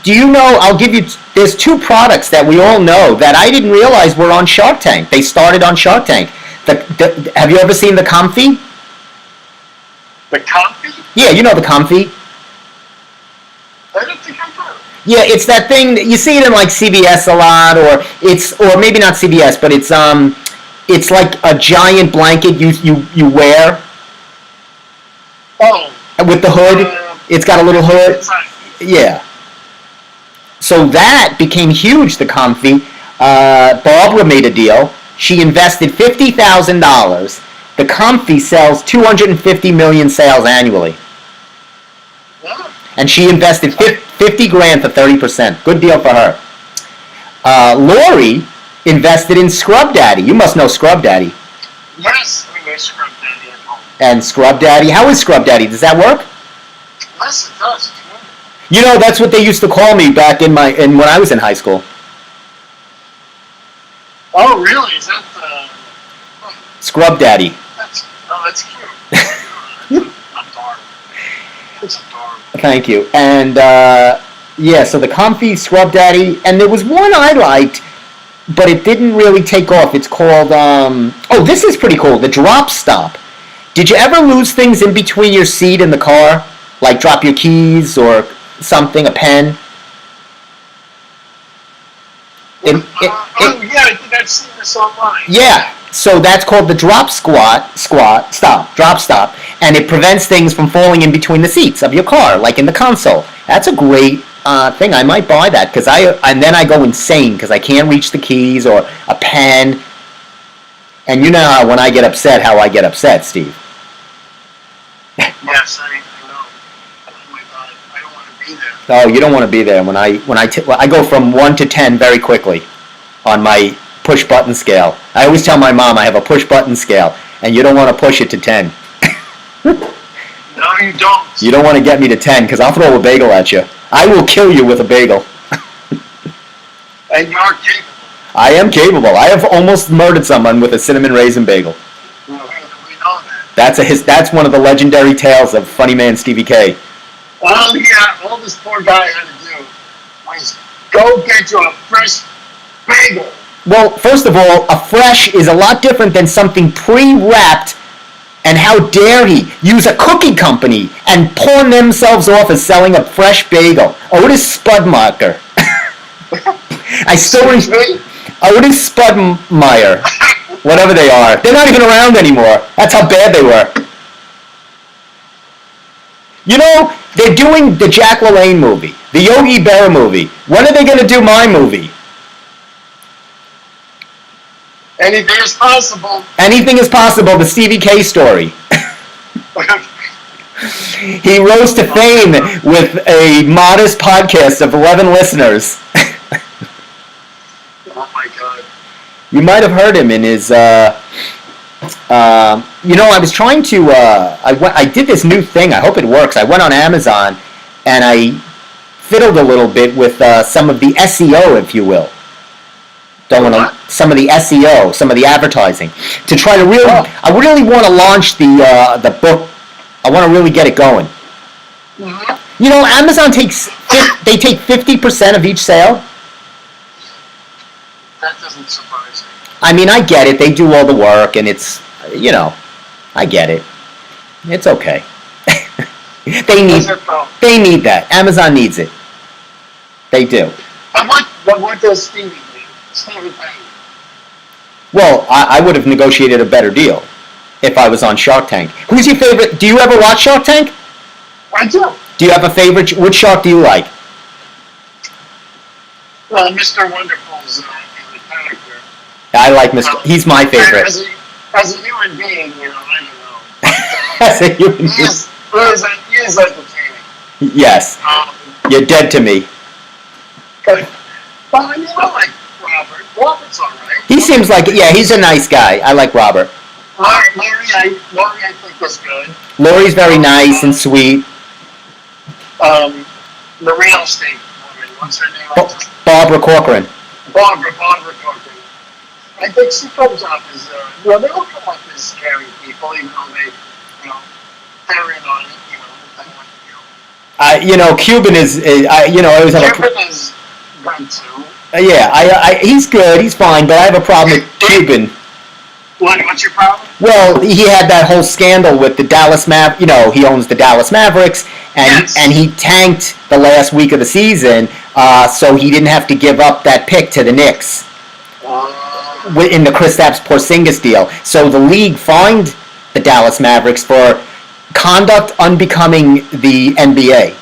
do you know? I'll give you. There's two products that we all know that I didn't realize were on Shark Tank. They started on Shark Tank. Have you ever seen the Comfy? The coffee? Yeah, you know the Comfy. I don't think I've heard. Yeah, it's that thing that you see it in like CVS a lot, or maybe not CVS, but it's like a giant blanket you wear Oh, with the hood. It's got a little hood. it's not. Yeah. So that became huge. The Comfy. Barbara made a deal. She invested $50,000. The Comfy sells 250 million sales annually, Yeah. and she invested 50 grand for 30%. Good deal for her. Lori invested in Scrub Daddy. You must know Scrub Daddy. Yes, I mean, they scrubbed daddy at home. And Scrub Daddy, how is Scrub Daddy? Does that work? Yes, it does. It's wonderful. You know, that's what they used to call me back in when I was in high school. Oh, really? Is that the? Scrub Daddy. That's cute. That's adorable. It's adorable. Thank you. And yeah, so the Comfy, Scrub Daddy, and there was one I liked, but it didn't really take off. It's called oh, this is pretty cool. The Drop Stop. Did you ever lose things in between your seat in the car, like drop your keys or something, a pen? Oh, yeah, I think I've seen this online. Yeah, so that's called the drop drop stop, and it prevents things from falling in between the seats of your car, like in the console. That's a great thing. I might buy that because and then I go insane because I can't reach the keys or a pen. And you know how when I get upset, how I get upset, Steve. Yes, I know. Oh my God, I don't want to be there. Oh, you don't want to be there when I go from 1 to 10 very quickly on my push button scale. I always tell my mom I have a push button scale, and you don't want to push it to 10. No, you don't. You don't want to get me to 10 because I'll throw a bagel at you. I will kill you with a bagel. And you're capable. I am capable. I have almost murdered someone with a cinnamon raisin bagel. We know that. That's one of the legendary tales of funny man Stevie K. All this poor guy had to do was go get you a fresh bagel. Well, first of all, a fresh is a lot different than something pre-wrapped. And how dare he use a cookie company and pawn themselves off as selling a fresh bagel? Otis Spudmarker. I still Otis Spudmeyer. Whatever they are. They're not even around anymore. That's how bad they were. You know, they're doing the Jack LaLanne movie, the Yogi Berra movie. When are they going to do my movie? Anything is possible. Anything is possible, the Stevie K story. He rose to fame with a modest podcast of 11 listeners. Oh my God. You might have heard him in his. I was trying to. I did this new thing. I hope it works. I went on Amazon, and I fiddled a little bit with some of the SEO, if you will. Some of the SEO, some of the advertising, to try to really. I really want to launch the book. I want to really get it going. Mm-hmm. You know, Amazon take 50% of each sale. That doesn't surprise me. I mean, I get it. They do all the work, and it's, I get it. It's okay. They need that. Amazon needs it. They do. But what does Stevie need? Stevie pay. Well, I would have negotiated a better deal if I was on Shark Tank. Who's your favorite? Do you ever watch Shark Tank? I do. Do you have a favorite? Which shark do you like? Well, Mr. Wonderful's character. I like Mr. He's my favorite. As a human being, I don't know. As a human being. He is entertaining. Yes. You're dead to me. But I mean, I like Robert. Robert's all right. He seems like, he's a nice guy. I like Robert. Lori, I think was good. Lori's very nice and sweet. The real estate woman, what's her name? Barbara Corcoran. Barbara Corcoran. I think she comes off as, they don't come off as scary people, even though they, carry on it, Cuban I always have Cuban is good too. yeah, he's good, he's fine, but I have a problem with Cuban. What's your problem? Well, he had that whole scandal with the Dallas he owns the Dallas Mavericks, and he tanked the last week of the season, so he didn't have to give up that pick to the Knicks in the Kristaps Porzingis deal. So the league fined the Dallas Mavericks for conduct unbecoming the NBA.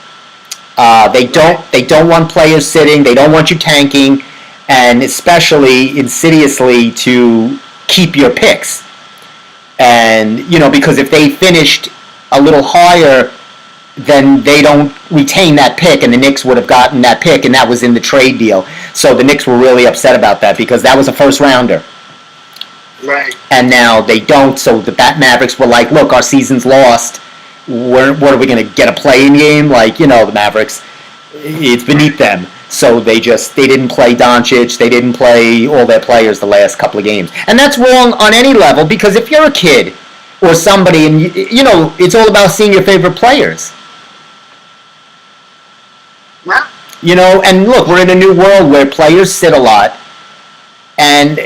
They don't want players sitting. They don't want you tanking, and especially insidiously to keep your picks. And because if they finished a little higher, then they don't retain that pick, and the Knicks would have gotten that pick, and that was in the trade deal. So the Knicks were really upset about that because that was a first rounder. Right. And now they don't. So the Mavericks were like, "Look, our season's lost. What are we going to get a play-in game?" The Mavericks, it's beneath them. So they didn't play Doncic, they didn't play all their players the last couple of games. And that's wrong on any level, because if you're a kid or somebody and it's all about seeing your favorite players. Yeah. And look, we're in a new world where players sit a lot. And,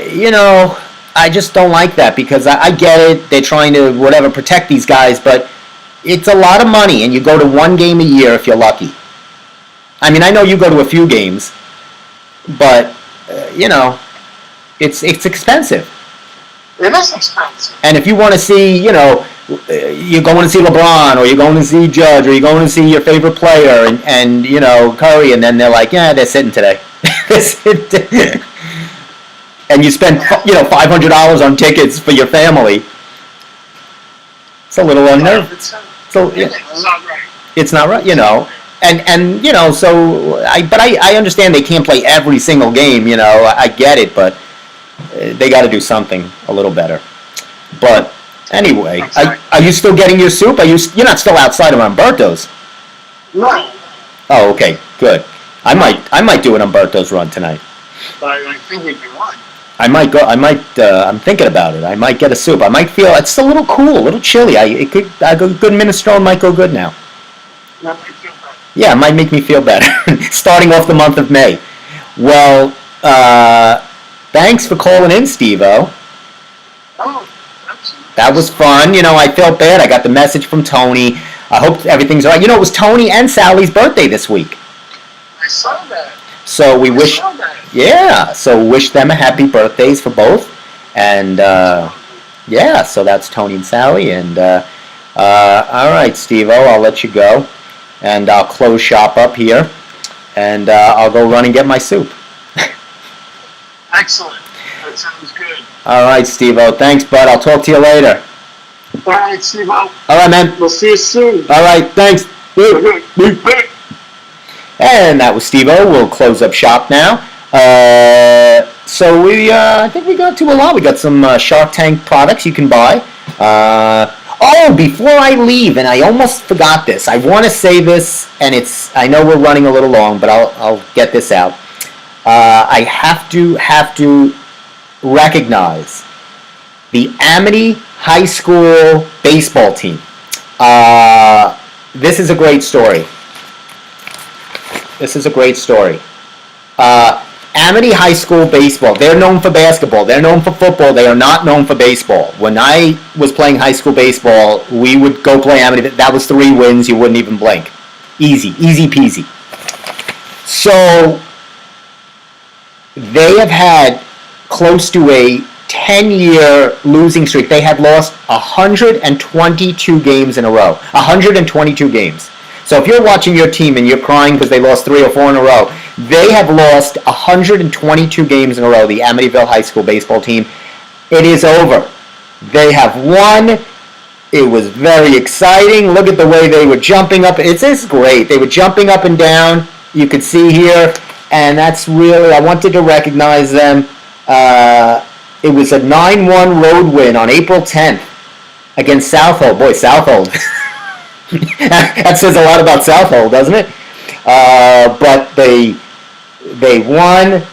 I just don't like that, because I get it, they're trying to protect these guys, but it's a lot of money, and you go to one game a year if you're lucky. I mean, I know you go to a few games, but it's expensive. It is expensive. And if you want to see, you're going to see LeBron, or you're going to see Judge, or you're going to see your favorite player, and Curry, and then they're like, yeah, they're sitting today. And you spend $500 on tickets for your family. It's a little unnerving. So it's not right. It's not right, And so I understand they can't play every single game. I get it, but they got to do something a little better. But anyway, are you still getting your soup? You're not still outside of Umberto's? No. Oh, okay, good. I might do an Umberto's run tonight. I think we'd be one. I might go. I'm thinking about it. I might get a soup. I might feel it's a little cool, a little chilly. Good minestrone might go good now. That might feel better. Yeah, it might make me feel better. Starting off the month of May. Well, thanks for calling in, Steve-O. Oh, absolutely. That was fun. I felt bad. I got the message from Tony. I hope everything's all right. It was Tony and Sally's birthday this week. I saw that. So we wish them a happy birthdays for both. And, so that's Tony and Sally. And, all right, Steve-O, I'll let you go. And I'll close shop up here. And I'll go run and get my soup. Excellent. That sounds good. All right, Steve-O. Thanks, bud. I'll talk to you later. All right, Steve-O. All right, man. We'll see you soon. All right, thanks. And that was Steve-O. We'll close up shop now. So I think we got to a lot. We got some Shark Tank products you can buy. Before I leave, and I almost forgot this. I want to say this, and I know we're running a little long, but I'll get this out. I have to recognize the Amity High School baseball team. This is a great story. Amity High School baseball, they're known for basketball, they're known for football, they are not known for baseball. When I was playing high school baseball, we would go play Amity. That was 3 wins, you wouldn't even blink. Easy peasy. So, they have had close to a 10-year losing streak. They had lost 122 games in a row. 122 games. So if you're watching your team and you're crying because they lost 3 or 4 in a row, they have lost 122 games in a row, the Amityville High School baseball team. It is over. They have won. It was very exciting. Look at the way they were jumping up. It's great. They were jumping up and down. You could see here. And that's really, I wanted to recognize them. It was a 9-1 road win on April 10th against Southold. Boy, Southold. That says a lot about Southold, doesn't it? But they won.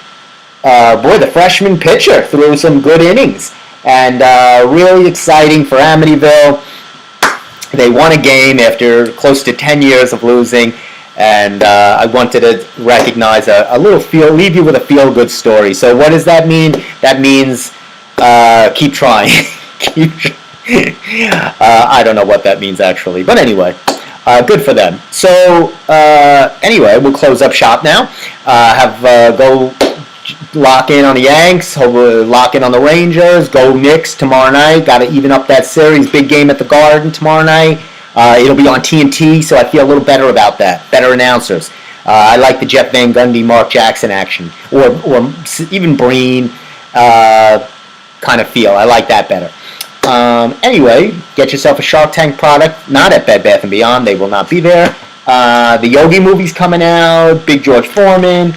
The freshman pitcher threw some good innings. And really exciting for Amityville. They won a game after close to 10 years of losing. and I wanted to recognize a little leave you with a feel-good story. So what does that mean? That means keep trying. I don't know what that means actually, but anyway, good for them. So anyway, we'll close up shop now. Go lock in on the Yanks, lock in on the Rangers, go Knicks tomorrow night. Got to even up that series. Big game at the Garden tomorrow night. It'll be on TNT, so I feel a little better about that. Better announcers. I like the Jeff Van Gundy, Mark Jackson action, or even Breen kind of feel. I like that better. Anyway, get yourself a Shark Tank product. Not at Bed Bath & Beyond. They will not be there. The Yogi movie's coming out. Big George Foreman.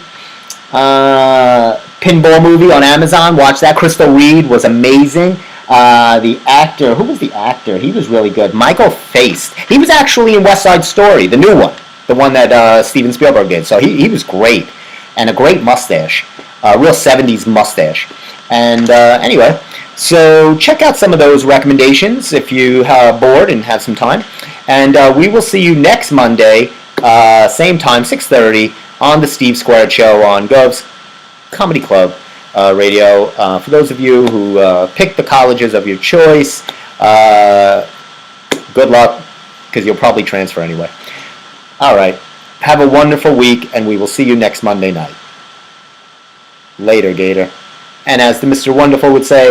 Pinball movie on Amazon. Watch that. Crystal Reed was amazing. The actor, who was the actor? He was really good. Michael Feist. He was actually in West Side Story, the new one, the one that Steven Spielberg did. So he was great, and a great mustache, real 70s mustache. And anyway, so check out some of those recommendations if you are bored and have some time. And we will see you next Monday, same time, 6:30, on the Steve Squared Show on Gov's Comedy Club Radio. For those of you who picked the colleges of your choice, good luck, because you'll probably transfer anyway. All right. Have a wonderful week, and we will see you next Monday night. Later, Gator. And as the Mr. Wonderful would say,